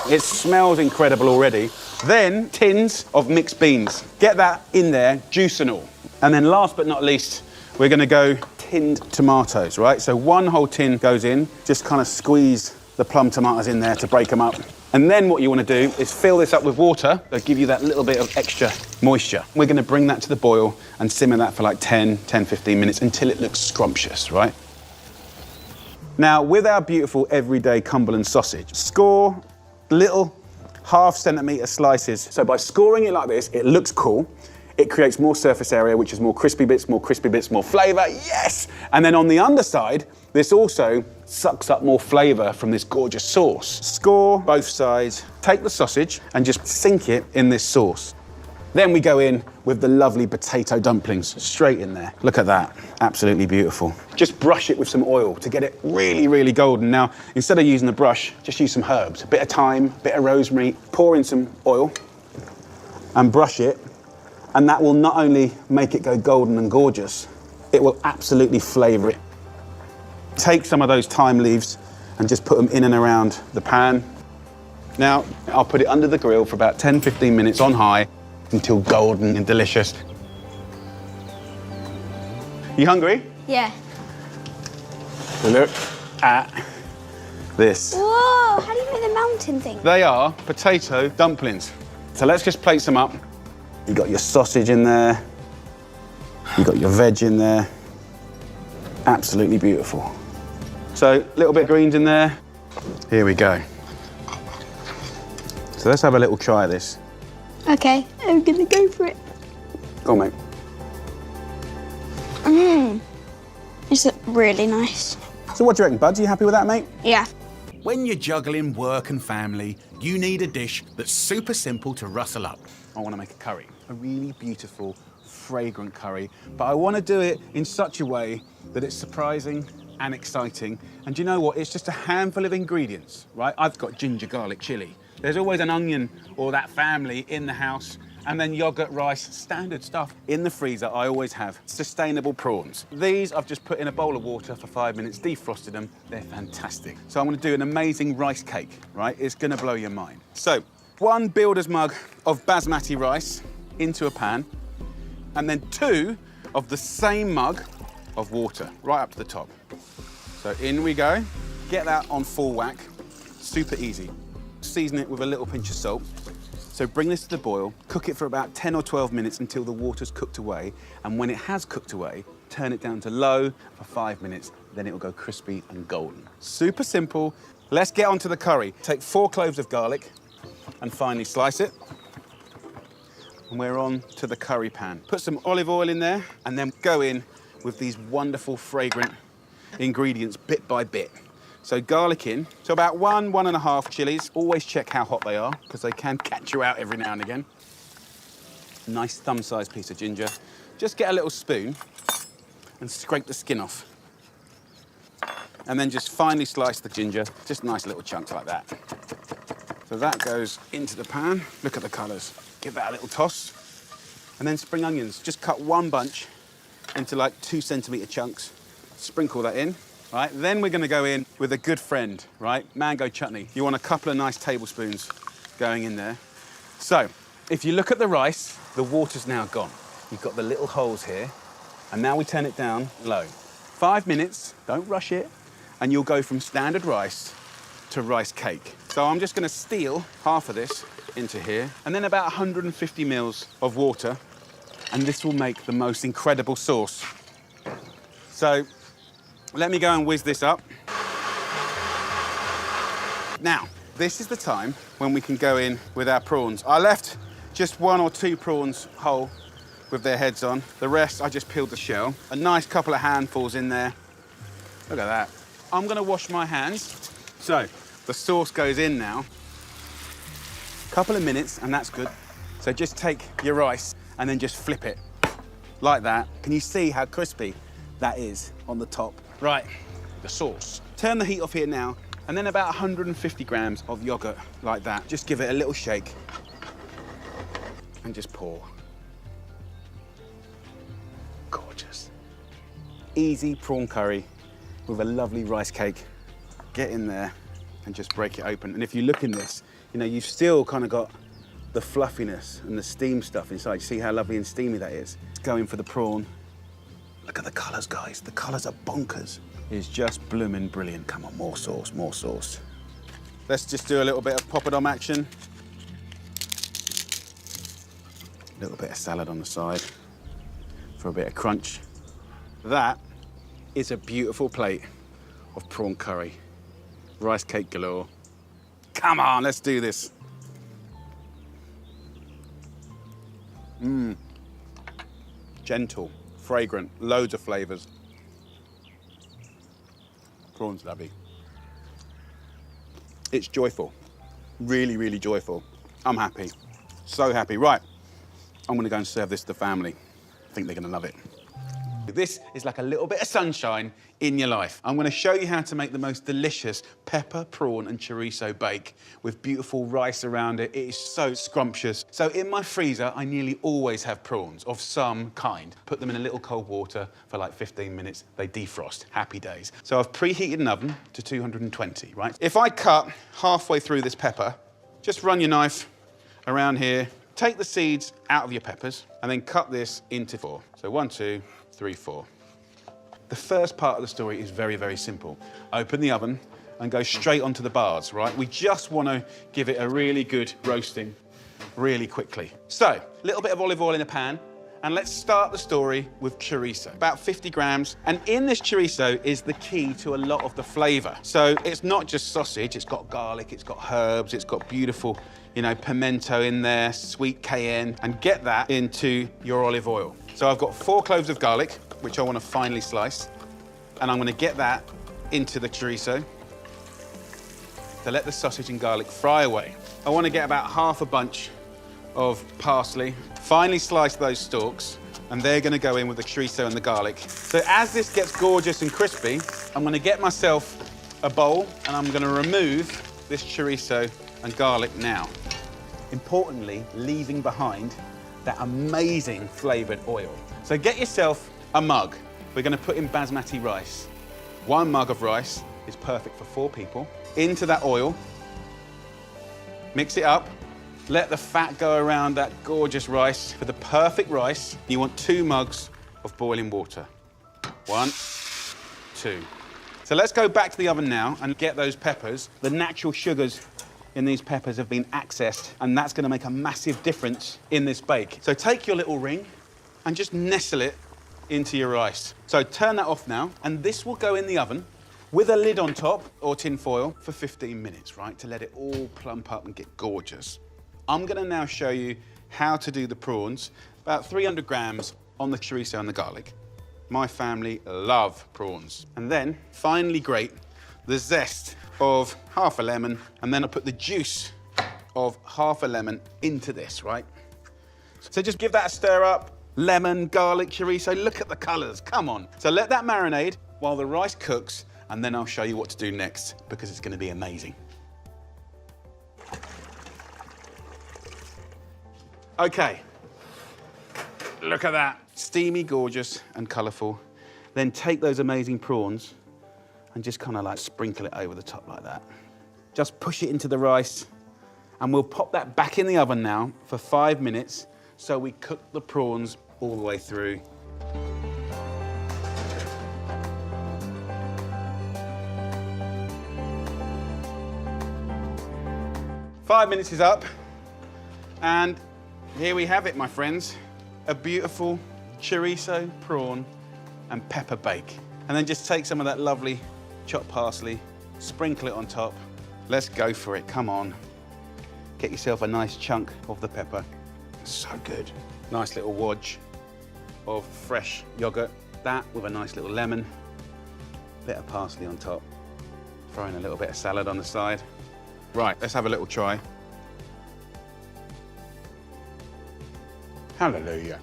It smells incredible already. Then tins of mixed beans. Get that in there, juice and all. And then last but not least, we're gonna go tinned tomatoes, right? So 1 whole tin goes in, just kind of squeeze the plum tomatoes in there to break them up. And then what you wanna do is fill this up with water, that'll give you that little bit of extra moisture. We're gonna bring that to the boil and simmer that for like 10-15 minutes until it looks scrumptious, right? Now, with our beautiful everyday Cumberland sausage, score little 1/2 centimetre slices. So by scoring it like this, it looks cool. It creates more surface area, which is more crispy bits, more flavour, yes! And then on the underside, this also sucks up more flavour from this gorgeous sauce. Score both sides, take the sausage and just sink it in this sauce. Then we go in with the lovely potato dumplings, straight in there. Look at that, absolutely beautiful. Just brush it with some oil to get it really, really golden. Now, instead of using a brush, just use some herbs. A bit of thyme, a bit of rosemary, pour in some oil and brush it. And that will not only make it go golden and gorgeous, it will absolutely flavour it. Take some of those thyme leaves and just put them in and around the pan. Now, I'll put it under the grill for about 10-15 minutes on high until golden and delicious. You hungry? Yeah. Look at this. Whoa, how do you make the mountain thing? They are potato dumplings. So let's just plate some up. You got your sausage in there. You got your veg in there. Absolutely beautiful. So, a little bit of greens in there. Here we go. So let's have a little try of this. Okay, I'm gonna go for it. Go on, mate. It's really nice. So what do you reckon, Buds? Are you happy with that, mate? Yeah. When you're juggling work and family, you need a dish that's super simple to rustle up. I want to make a curry. A really beautiful, fragrant curry. But I want to do it in such a way that it's surprising and exciting. And do you know what? It's just a handful of ingredients, right? I've got ginger, garlic, chili. There's always an onion or that family in the house. And then yogurt, rice, standard stuff. In the freezer, I always have sustainable prawns. These I've just put in a bowl of water for 5 minutes, defrosted them. They're fantastic. So I'm gonna do an amazing rice cake, right? It's gonna blow your mind. So, 1 builder's mug of basmati rice into a pan, and then 2 of the same mug of water, right up to the top. So in we go. Get that on full whack, super easy. Season it with a little pinch of salt. So bring this to the boil, cook it for about 10 or 12 minutes until the water's cooked away. And when it has cooked away, turn it down to low for 5 minutes, then it will go crispy and golden. Super simple. Let's get onto the curry. Take 4 cloves of garlic and finely slice it. And we're on to the curry pan. Put some olive oil in there and then go in with these wonderful, fragrant ingredients bit by bit. So garlic in, so about 1.5 chilies. Always check how hot they are, because they can catch you out every now and again. Nice thumb-sized piece of ginger. Just get a little spoon and scrape the skin off. And then just finely slice the ginger, just nice little chunks like that. So that goes into the pan. Look at the colours. Give that a little toss. And then spring onions. Just cut 1 bunch into like 2 centimetre chunks. Sprinkle that in. Right, then we're going to go in with a good friend, right? Mango chutney. You want a couple of nice tablespoons going in there. So, if you look at the rice, the water's now gone. You've got the little holes here, and now we turn it down low. 5 minutes, don't rush it, and you'll go from standard rice to rice cake. So I'm just going to steal half of this into here, and then about 150 mils of water, and this will make the most incredible sauce. So, let me go and whiz this up. Now, this is the time when we can go in with our prawns. I left just 1 or 2 prawns whole with their heads on. The rest, I just peeled the shell. A nice couple of handfuls in there. Look at that. I'm gonna wash my hands. So, the sauce goes in now. Couple of minutes, and that's good. So just take your rice and then just flip it like that. Can you see how crispy that is on the top? Right, the sauce. Turn the heat off here now, and then about 150 grams of yogurt like that. Just give it a little shake and just pour. Gorgeous. Easy prawn curry with a lovely rice cake. Get in there and just break it open. And if you look in this, you know, you've still kind of got the fluffiness and the steam stuff inside. See how lovely and steamy that is? Going for the prawn. Look at the colours, guys. The colours are bonkers. It's just blooming brilliant. Come on, more sauce, more sauce. Let's just do a little bit of poppadom action. A little bit of salad on the side for a bit of crunch. That is a beautiful plate of prawn curry. Rice cake galore. Come on, let's do this. Gentle. Fragrant, loads of flavours. Prawn's lovely. It's joyful. Really, really joyful. I'm happy. So happy. Right, I'm going to go and serve this to the family. I think they're going to love it. This is like a little bit of sunshine in your life. I'm going to show you how to make the most delicious pepper, prawn and chorizo bake with beautiful rice around it. It is so scrumptious. So in my freezer, I nearly always have prawns of some kind. Put them in a little cold water for like 15 minutes. They defrost. Happy days. So I've preheated an oven to 220, right? If I cut halfway through this pepper, just run your knife around here, take the seeds out of your peppers, and then cut this into 4. So 1, 2, 3, 4. The first part of the story is very, very simple. Open the oven and go straight onto the bars, right? We just want to give it a really good roasting really quickly. So, a little bit of olive oil in a pan, And let's start the story with chorizo, about 50 grams. And in this chorizo is the key to a lot of the flavor. So it's not just sausage, it's got garlic, it's got herbs, it's got beautiful, you know, pimento in there, sweet cayenne, and get that into your olive oil. So I've got 4 cloves of garlic, which I want to finely slice, and I'm going to get that into the chorizo to let the sausage and garlic fry away. I want to get about half a bunch of parsley, finely slice those stalks, and they're going to go in with the chorizo and the garlic. So as this gets gorgeous and crispy, I'm going to get myself a bowl and I'm going to remove this chorizo and garlic now. Importantly, leaving behind that amazing flavoured oil. So get yourself a mug. We're going to put in basmati rice. 1 mug of rice is perfect for 4 people. Into that oil, mix it up. Let the fat go around that gorgeous rice. For the perfect rice, you want 2 mugs of boiling water. 1, 2. So let's go back to the oven now and get those peppers. The natural sugars in these peppers have been accessed, and that's gonna make a massive difference in this bake. So take your little ring and just nestle it into your rice. So turn that off now, and this will go in the oven with a lid on top or tin foil for 15 minutes, right? To let it all plump up and get gorgeous. I'm gonna now show you how to do the prawns, about 300 grams on the chorizo and the garlic. My family love prawns. And then finely grate the zest of half a lemon, and then I put the juice of half a lemon into this, right? So just give that a stir up. Lemon, garlic, chorizo, look at the colors, come on. So let that marinate while the rice cooks, and then I'll show you what to do next, because it's gonna be amazing. Okay, look at that. Steamy, gorgeous, and colourful. Then take those amazing prawns and just kind of like sprinkle it over the top like that. Just push it into the rice, and we'll pop that back in the oven now for 5 minutes so we cook the prawns all the way through. Five minutes is up, and here we have it, my friends. A beautiful chorizo, prawn, and pepper bake. And then just take some of that lovely chopped parsley, sprinkle it on top. Let's go for it, come on. Get yourself a nice chunk of the pepper. So good. Nice little wodge of fresh yogurt. That with a nice little lemon, bit of parsley on top. Throw in a little bit of salad on the side. Right, let's have a little try. Hallelujah.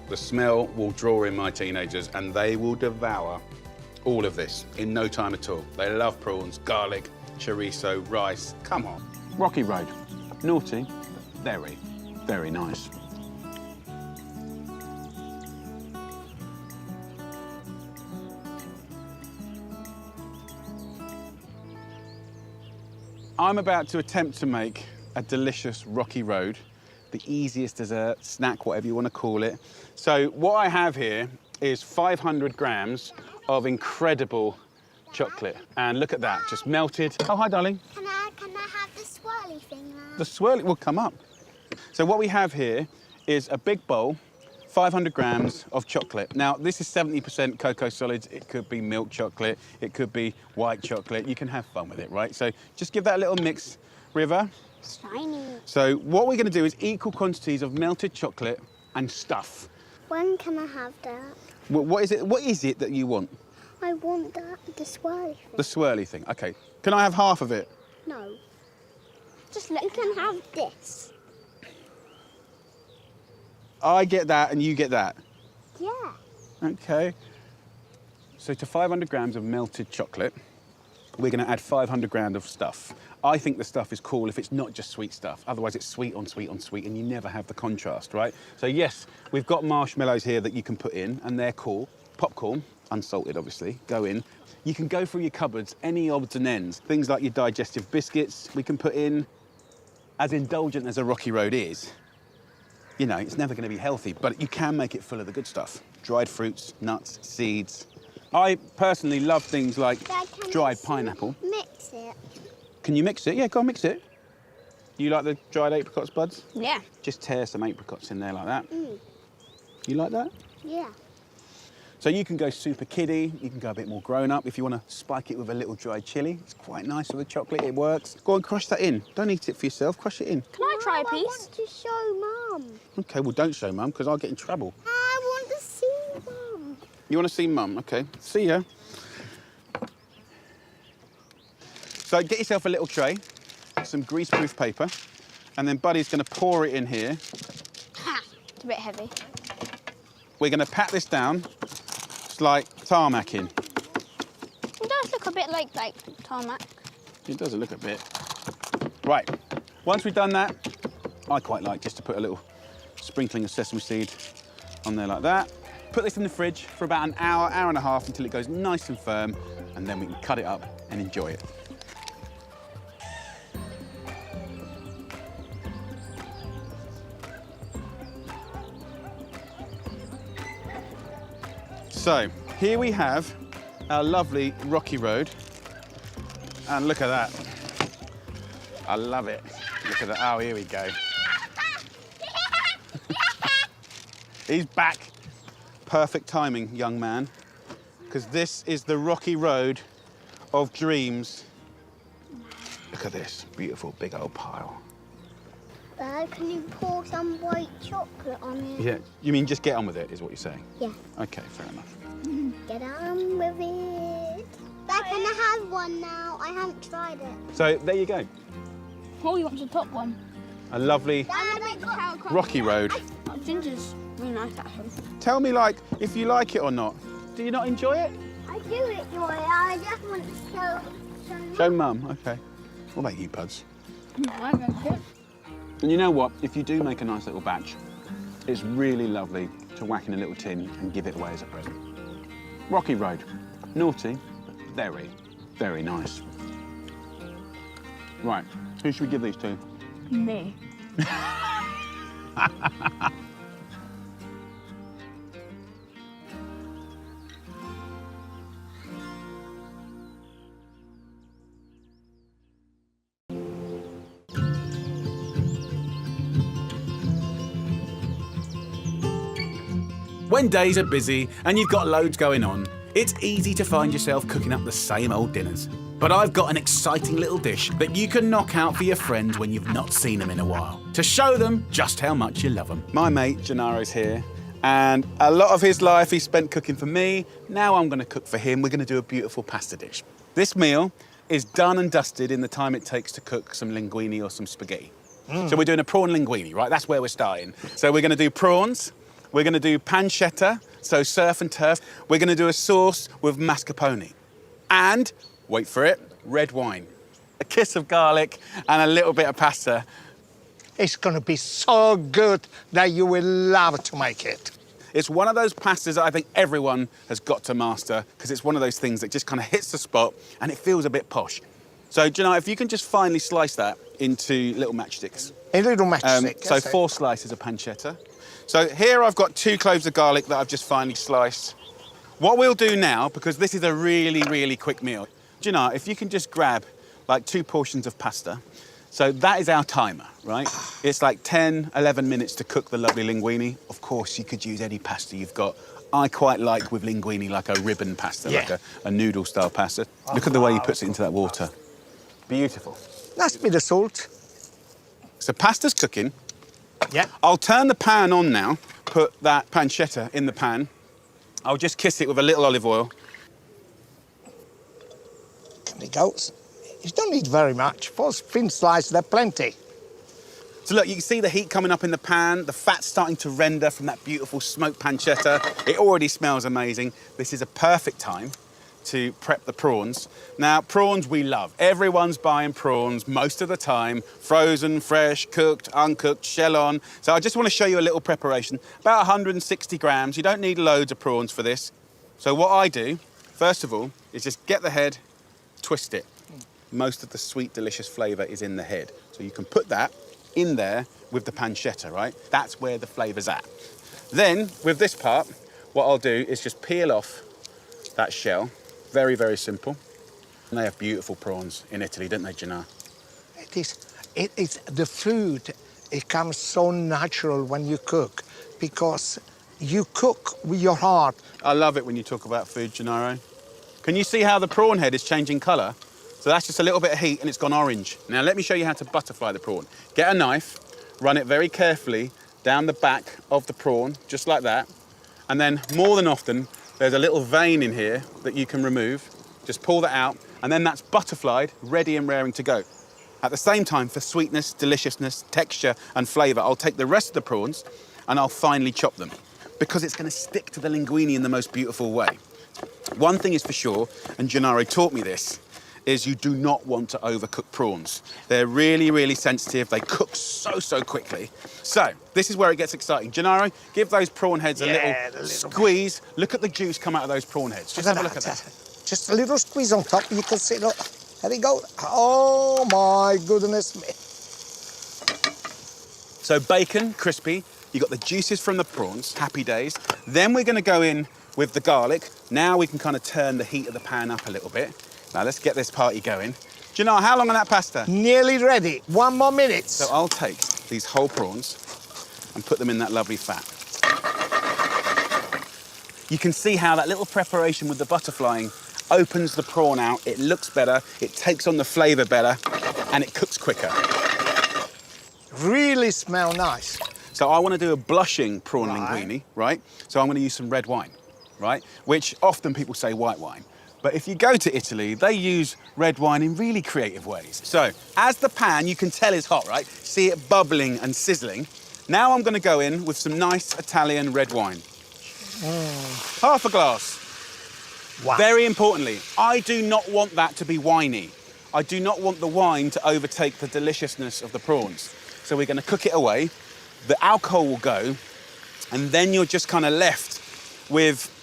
The smell will draw in my teenagers, and they will devour all of this in no time at all. They love prawns, garlic, chorizo, rice. Come on. Rocky Road. Naughty, very, very nice. I'm about to attempt to make a delicious Rocky Road, the easiest dessert, snack, whatever you want to call it. So what I have here is 500 grams of incredible chocolate. And look at that, just melted. Oh, hi, darling. Can I have the swirly thing now? The swirly will come up. So what we have here is a big bowl, 500 grams of chocolate. Now, this is 70% cocoa solids. It could be milk chocolate. It could be white chocolate. You can have fun with it, right? So just give that a little mix, River. Shiny. So what we're going to do is equal quantities of melted chocolate and stuff. When can I have that? What is it that you want? I want the swirly thing. The swirly thing. Okay. Can I have half of it? No. Just let me have this. I get that and you get that. Yeah. Okay. So to 500 grams of melted chocolate, we're going to add 500 grams of stuff. I think the stuff is cool if it's not just sweet stuff. Otherwise, it's sweet on sweet on sweet, and you never have the contrast, right? So yes, we've got marshmallows here that you can put in, and they're cool. Popcorn, unsalted, obviously, go in. You can go through your cupboards, any odds and ends. Things like your digestive biscuits we can put in. As indulgent as a Rocky Road is, you know, it's never going to be healthy, but you can make it full of the good stuff. Dried fruits, nuts, seeds. I personally love things like Dad, dried pineapple. Mix it. Can you mix it? Yeah, go on, mix it. You like the dried apricots, buds? Yeah. Just tear some apricots in there like that. You like that? Yeah. So you can go super kiddie, you can go a bit more grown up if you want to spike it with a little dried chilli. It's quite nice with the chocolate, it works. Go and crush that in. Don't eat it for yourself, crush it in. Can I try a I piece? want to show Mum. Okay, well don't show Mum because I'll get in trouble. I want to see Mum. You want to see Mum? Okay, see ya. So get yourself a little tray, some greaseproof paper, and then Buddy's going to pour it in here. Ha! It's a bit heavy. We're going to pat this down. It's like tarmacking. It does look a bit like tarmac. It does look a bit. Right, once we've done that, I quite like just to put a little sprinkling of sesame seed on there like that. Put this in the fridge for about an hour, hour and a half until it goes nice and firm, and then we can cut it up and enjoy it. So, here we have our lovely rocky road. And look at that. I love it. Look at that. Oh, here we go. He's back. Perfect timing, young man. Because this is the rocky road of dreams. Look at this beautiful big old pile. Dad, can you pour some white chocolate on it? Yeah, you mean just get on with it, is what you're saying? Yeah. Okay, fair enough. Get on with it. Dad, can I have one now? I haven't tried it. So there you go. Oh, you want the top one? A lovely Dad, rocky road. Oh, ginger's really nice, actually. Tell me, like, if you like it or not. Do you not enjoy it? I do enjoy it. I just want to show Show Mum. Okay. What about you, Buds? I like it. And you know what? If you do make a nice little batch, it's really lovely to whack in a little tin and give it away as a present. Rocky Road. Naughty, but very, very nice. Right, who should we give these to? Me. When days are busy and you've got loads going on, it's easy to find yourself cooking up the same old dinners. But I've got an exciting little dish that you can knock out for your friends when you've not seen them in a while, to show them just how much you love them. My mate, Gennaro's here, and a lot of his life he spent cooking for me. Now I'm going to cook for him. We're going to do a beautiful pasta dish. This meal is done and dusted in the time it takes to cook some linguine or some spaghetti. So we're doing a prawn linguine, right? That's where we're starting. So we're going to do prawns. We're going to do pancetta, so surf and turf. We're going to do a sauce with mascarpone. And, wait for it, red wine. A kiss of garlic and a little bit of pasta. It's going to be so good that you will love to make it. It's one of those pastas that I think everyone has got to master because it's one of those things that just kind of hits the spot and it feels a bit posh. So, Gennaro, if you can just finely slice that into little matchsticks. A little matchstick. So 4 slices of pancetta. So here I've got 2 cloves of garlic that I've just finely sliced. What we'll do now, because this is a really, really quick meal, Gennaro, if you can just grab like 2 portions of pasta. So that is our timer, right? It's like 10, 11 minutes to cook the lovely linguine. Of course, you could use any pasta you've got. I quite like with linguine like a ribbon pasta, Yeah. like a noodle-style pasta. Look at the way he puts it into that water. Beautiful. That's a bit of salt. So pasta's cooking. Yeah. I'll turn the pan on now, put that pancetta in the pan. I'll just kiss it with a little olive oil. There you go. You don't need very much. 4 thin slices, they're plenty. So look, you can see the heat coming up in the pan, the fat's starting to render from that beautiful smoked pancetta. It already smells amazing. This is a perfect time to prep the prawns. Now, prawns we love. Everyone's buying prawns most of the time, frozen, fresh, cooked, uncooked, shell on. So I just want to show you a little preparation. About 160 grams. You don't need loads of prawns for this. So what I do, first of all, is just get the head, twist it. Most of the sweet, delicious flavour is in the head. So you can put that in there with the pancetta, right? That's where the flavour's at. Then, with this part, what I'll do is just peel off that shell. Very, very simple. And they have beautiful prawns in Italy, don't they, Gennaro? It is. It's the food. It comes so natural when you cook because you cook with your heart. I love it when you talk about food, Gennaro. Can you see how the prawn head is changing colour? So that's just a little bit of heat and it's gone orange. Now let me show you how to butterfly the prawn. Get a knife, run it very carefully down the back of the prawn, just like that. And then more than often, there's a little vein in here that you can remove. Just pull that out, and then that's butterflied, ready and raring to go. At the same time, for sweetness, deliciousness, texture, and flavour, I'll take the rest of the prawns and I'll finely chop them because it's going to stick to the linguine in the most beautiful way. One thing is for sure, and Gennaro taught me this, is you do not want to overcook prawns. They're really, really sensitive. They cook so quickly. So this is where it gets exciting. Gennaro, give those prawn heads a little squeeze. Look at the juice come out of those prawn heads. Just have a look at that. Just a little squeeze on top. You can see, look, there we go. Oh my goodness me. So bacon, crispy. You got the juices from the prawns, happy days. Then we're gonna go in with the garlic. Now we can kind of turn the heat of the pan up a little bit. Now let's get this party going. Gennaro, how long on that pasta? Nearly ready. 1 more minute. So I'll take these whole prawns and put them in that lovely fat. You can see how that little preparation with the butterflying opens the prawn out. It looks better, it takes on the flavour better, and it cooks quicker. Really smell nice. So I want to do a blushing prawn linguine, right? So I'm going to use some red wine, right? Which often people say white wine. But if you go to Italy, they use red wine in really creative ways. So as the pan, you can tell is hot, right? See it bubbling and sizzling. Now I'm going to go in with some nice Italian red wine. Half a glass. Wow. Very importantly, I do not want that to be winey. I do not want the wine to overtake the deliciousness of the prawns. So we're going to cook it away. The alcohol will go, and then you're just kind of left with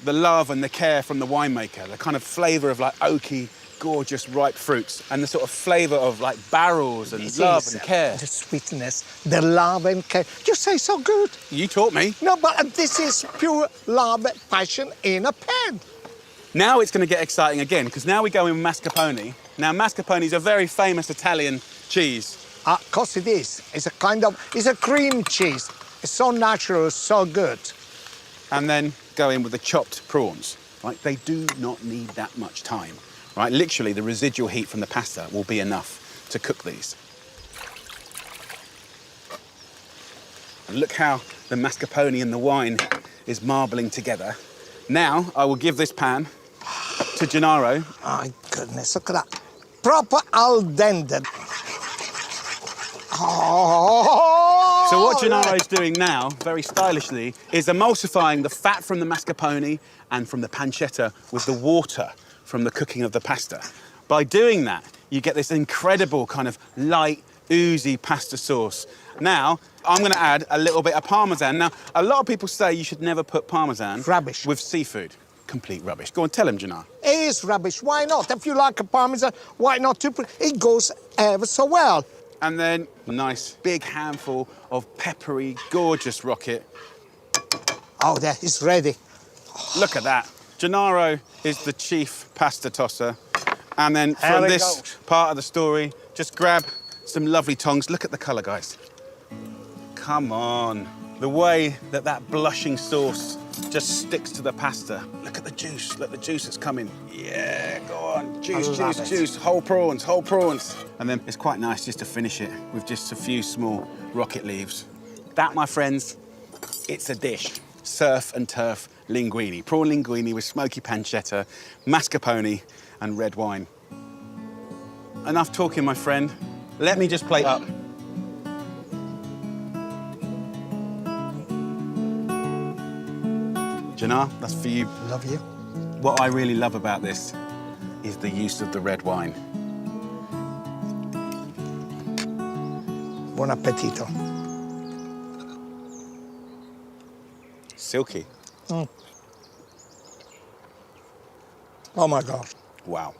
the love and the care from the winemaker, the kind of flavour of like oaky, gorgeous, ripe fruits, and the sort of flavour of like barrels and love and care. The sweetness, the love and care. You say so good. You taught me. No, but this is pure love, passion in a pan. Now it's going to get exciting again, because now we go in mascarpone. Now mascarpone is a very famous Italian cheese. Of course it is. It's a kind of, it's a cream cheese. It's so natural, so good. And then go in with the chopped prawns, right? They do not need that much time, right? Literally, the residual heat from the pasta will be enough to cook these. And look how the mascarpone and the wine is marbling together. Now, I will give this pan to Gennaro. My goodness, look at that. Proper al dente. Oh, So what Gennaro's doing now, very stylishly, is emulsifying the fat from the mascarpone and from the pancetta with the water from the cooking of the pasta. By doing that, you get this incredible kind of light, oozy pasta sauce. Now, I'm going to add a little bit of Parmesan. Now, a lot of people say you should never put Parmesan Rubbish. with seafood. Complete rubbish. Go on, tell him, Gennaro. It is rubbish. Why not? If you like a Parmesan, why not to put it? goes ever so well. And then a nice big handful of peppery, gorgeous rocket. Oh, that is ready. Look at that. Gennaro is the chief pasta tosser. And then There from it this goes. part of the story, just grab some lovely tongs. Look at the colour, guys. Come on. The way that that blushing sauce just sticks to the pasta. Look at the juice. Look at the juice that's coming. Yeah, go on. Juice, I love juice, it. juice. Whole prawns, whole prawns. And then it's quite nice just to finish it with just a few small rocket leaves. That, my friends, it's a dish. Surf and turf linguine. Prawn linguine with smoky pancetta, mascarpone and red wine. Enough talking, my friend. Let me just plate up. Gennaro, that's for you. Love you. What I really love about this is the use of the red wine. Buon appetito. Silky. Oh my God. Wow.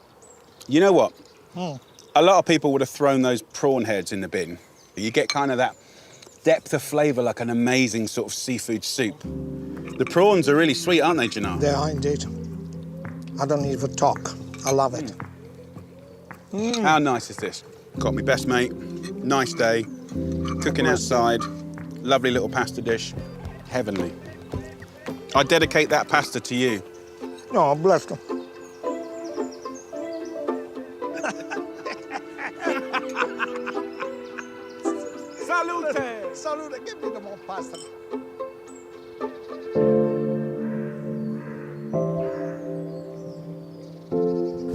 You know what? A lot of people would have thrown those prawn heads in the bin. You get kind of that depth of flavour like an amazing sort of seafood soup. The prawns are really sweet, aren't they, Gennaro? They are indeed. I don't even talk. I love it. How nice is this? Got me best mate, Nice day, cooking outside, lovely little pasta dish, heavenly. I dedicate that pasta to you. No, bless them. Salute! Salute, give me the more pasta.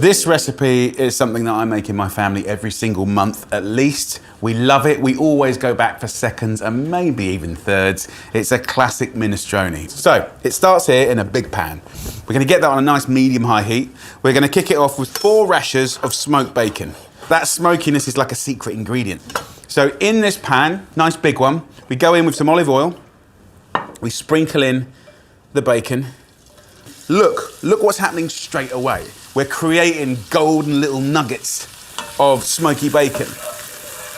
This recipe is something that I make in my family every single month at least. We love it. We always go back for seconds and maybe even thirds. It's a classic minestrone. So it starts here in a big pan. We're going to get that on a nice medium-high heat. We're going to kick it off with 4 rashers of smoked bacon. That smokiness is like a secret ingredient. So in this pan, nice big one, we go in with some olive oil. We sprinkle in the bacon. Look what's happening straight away. We're creating golden little nuggets of smoky bacon.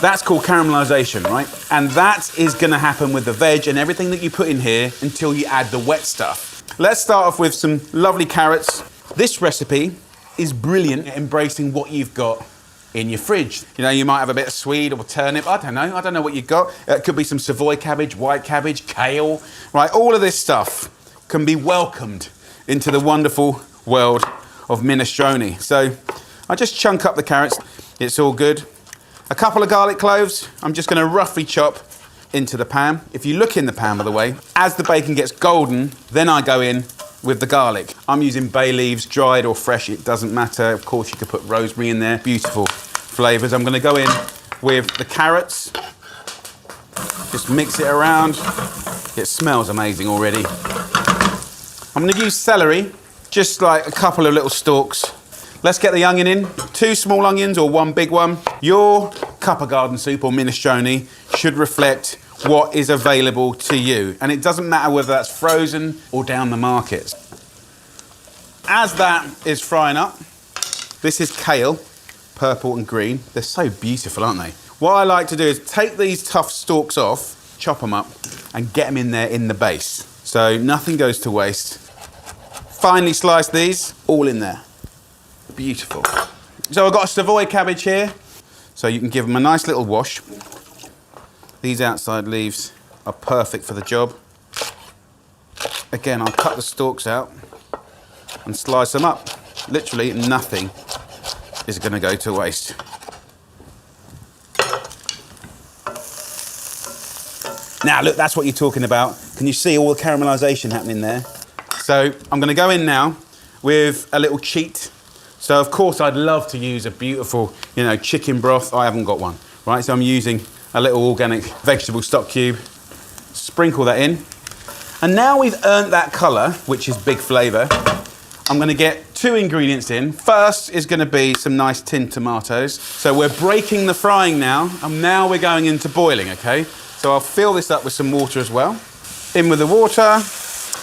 That's called caramelization, right? And that is gonna happen with the veg and everything that you put in here until you add the wet stuff. Let's start off with some lovely carrots. This recipe is brilliant at embracing what you've got in your fridge. You know, you might have a bit of swede or turnip, I don't know what you've got. It could be some Savoy cabbage, white cabbage, kale, right? All of this stuff can be welcomed into the wonderful world of minestrone. So I just chunk up the carrots, it's all good. A couple of garlic cloves, I'm just gonna roughly chop into the pan. If you look in the pan, by the way, as the bacon gets golden, then I go in with the garlic. I'm using bay leaves, dried or fresh, it doesn't matter. Of course, you could put rosemary in there, beautiful flavors. I'm gonna go in with the carrots, just mix it around. It smells amazing already. I'm gonna use celery, just like a couple of little stalks. Let's get the onion in. 2 small onions or 1 big one. Your cup of garden soup or minestrone should reflect what is available to you. And it doesn't matter whether that's frozen or down the market. As that is frying up, this is kale, purple and green. They're so beautiful, aren't they? What I like to do is take these tough stalks off, chop them up, and get them in there in the base. So nothing goes to waste. Finely slice these, all in there. Beautiful. So I've got a Savoy cabbage here, so you can give them a nice little wash. These outside leaves are perfect for the job. Again, I'll cut the stalks out and slice them up. Literally nothing is going to go to waste. Now look, that's what you're talking about. Can you see all the caramelisation happening there? So I'm going to go in now with a little cheat. So of course I'd love to use a beautiful, you know, chicken broth. I haven't got one, right? So I'm using a little organic vegetable stock cube. Sprinkle that in. And now we've earned that colour, which is big flavour. I'm going to get 2 ingredients in. First is going to be some nice tinned tomatoes. So we're breaking the frying now, and now we're going into boiling, okay? So I'll fill this up with some water as well. In with the water,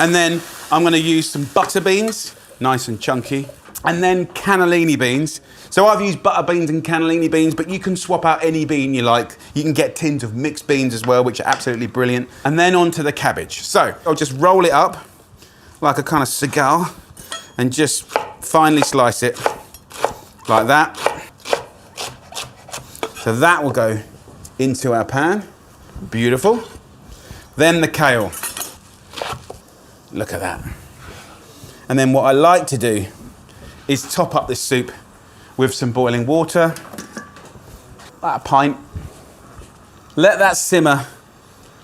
and then I'm going to use some butter beans, nice and chunky, and then cannellini beans. So I've used butter beans and cannellini beans, but you can swap out any bean you like. You can get tins of mixed beans as well, which are absolutely brilliant. And then onto the cabbage. So I'll just roll it up like a kind of cigar and just finely slice it like that. So that will go into our pan. Beautiful. Then the kale. Look at that. And then what I like to do is top up this soup with some boiling water, about a pint. Let that simmer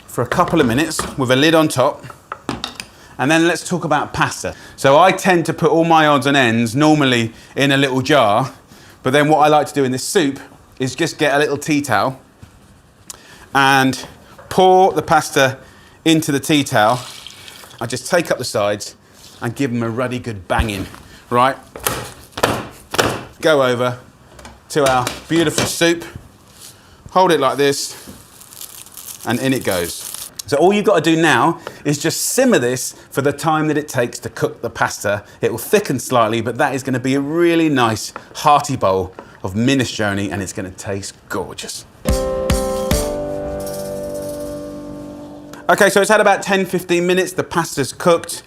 for a couple of minutes with a lid on top. And then let's talk about pasta. So I tend to put all my odds and ends normally in a little jar, but then what I like to do in this soup is just get a little tea towel and pour the pasta into the tea towel. I just take up the sides and give them a ruddy good banging, right? Go over to our beautiful soup, hold it like this, and in it goes. So all you've got to do now is just simmer this for the time that it takes to cook the pasta. It will thicken slightly, but that is going to be a really nice hearty bowl of minestrone, and it's going to taste gorgeous. Okay, so it's had about 10-15 minutes. The pasta's cooked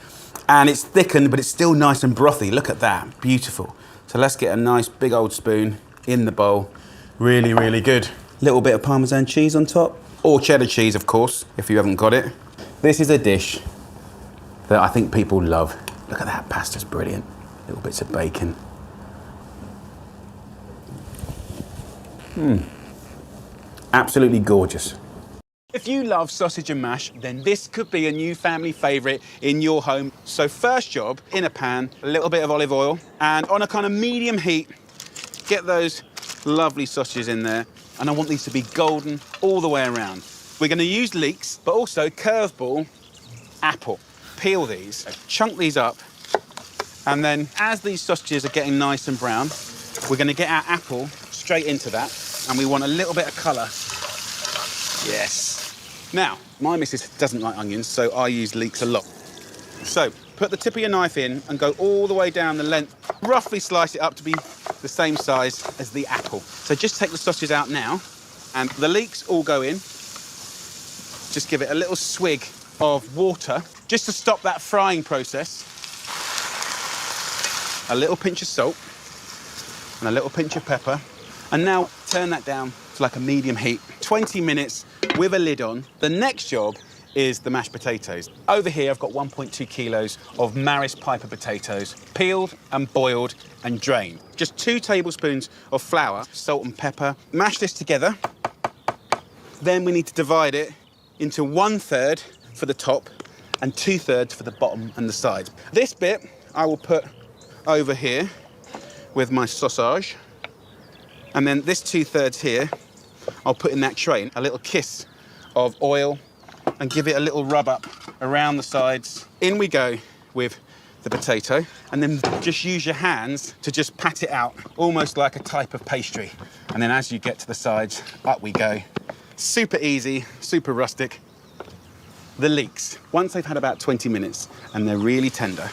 and it's thickened, but it's still nice and brothy. Look at that, beautiful. So let's get a nice big old spoon in the bowl. Really, really good. Little bit of Parmesan cheese on top, or cheddar cheese, of course, if you haven't got it. This is a dish that I think people love. Look at that, pasta's brilliant. Little bits of bacon. Absolutely gorgeous. If you love sausage and mash, then this could be a new family favourite in your home. So first job, in a pan, a little bit of olive oil, and on a kind of medium heat, get those lovely sausages in there. And I want these to be golden all the way around. We're going to use leeks, but also curveball apple. Peel these, chunk these up, and then as these sausages are getting nice and brown, we're going to get our apple straight into that, and we want a little bit of colour. Yes. Now, my missus doesn't like onions, so I use leeks a lot. So, put the tip of your knife in and go all the way down the length. Roughly slice it up to be the same size as the apple. So just take the sausages out now, and the leeks all go in. Just give it a little swig of water, just to stop that frying process. A little pinch of salt, and a little pinch of pepper. And now turn that down to like a medium heat. 20 minutes with a lid on. The next job is the mashed potatoes. Over here, I've got 1.2 kilos of Maris Piper potatoes, peeled and boiled and drained. Just 2 tablespoons of flour, salt and pepper. Mash this together. Then we need to divide it into 1/3 for the top and 2/3 for the bottom and the sides. This bit I will put over here with my sausage. And then this 2/3 here, I'll put in that tray. A little kiss of oil and give it a little rub up around the sides. In we go with the potato, and then just use your hands to just pat it out, almost like a type of pastry. And then as you get to the sides, up we go. Super easy, super rustic. The leeks, once they've had about 20 minutes and they're really tender,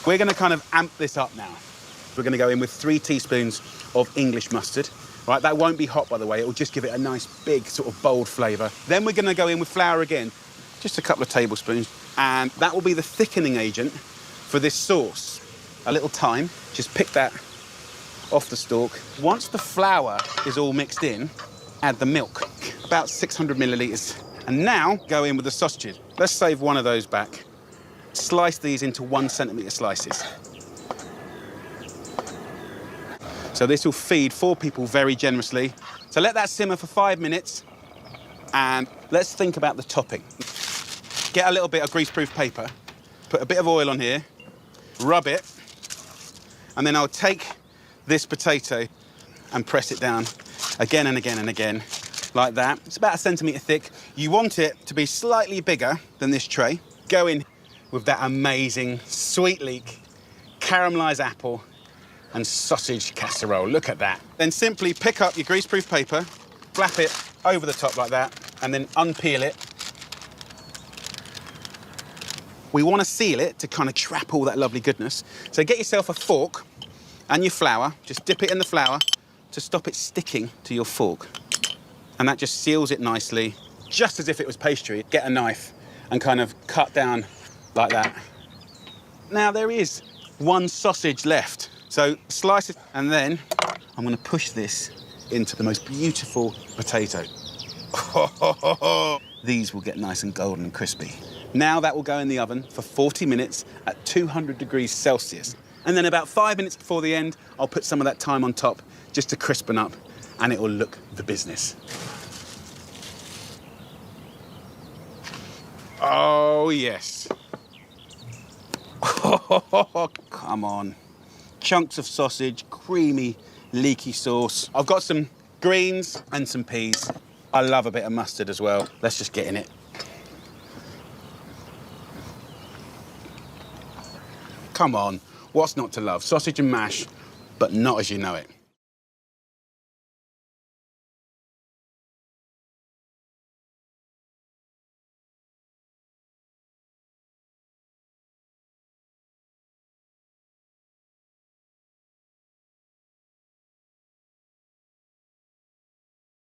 we're gonna kind of amp this up now. We're gonna go in with 3 teaspoons of English mustard. Right, that won't be hot, by the way. It will just give it a nice, big, sort of bold flavour. Then we're gonna go in with flour again, just a couple of tablespoons, and that will be the thickening agent for this sauce. A little thyme, just pick that off the stalk. Once the flour is all mixed in, add the milk, about 600 millilitres. And now go in with the sausages. Let's save one of those back. Slice these into 1 centimetre slices. So this will feed 4 people very generously. So let that simmer for 5 minutes, and let's think about the topping. Get a little bit of greaseproof paper, put a bit of oil on here, rub it, and then I'll take this potato and press it down again and again and again, like that. It's about 1 centimetre thick. You want it to be slightly bigger than this tray. Go in with that amazing sweet leek, caramelised apple, and sausage casserole. Look at that. Then simply pick up your greaseproof paper, flap it over the top like that, and then unpeel it. We want to seal it to kind of trap all that lovely goodness. So get yourself a fork and your flour. Just dip it in the flour to stop it sticking to your fork. And that just seals it nicely, just as if it was pastry. Get a knife and kind of cut down like that. Now there is 1 sausage left. So slice it, and then I'm gonna push this into the most beautiful potato. These will get nice and golden and crispy. Now that will go in the oven for 40 minutes at 200 degrees Celsius. And then about 5 minutes before the end, I'll put some of that thyme on top just to crispen up, and it will look the business. Oh, yes. Come on. Chunks of sausage, creamy, leaky sauce. I've got some greens and some peas. I love a bit of mustard as well. Let's just get in it. Come on, what's not to love? Sausage and mash, but not as you know it.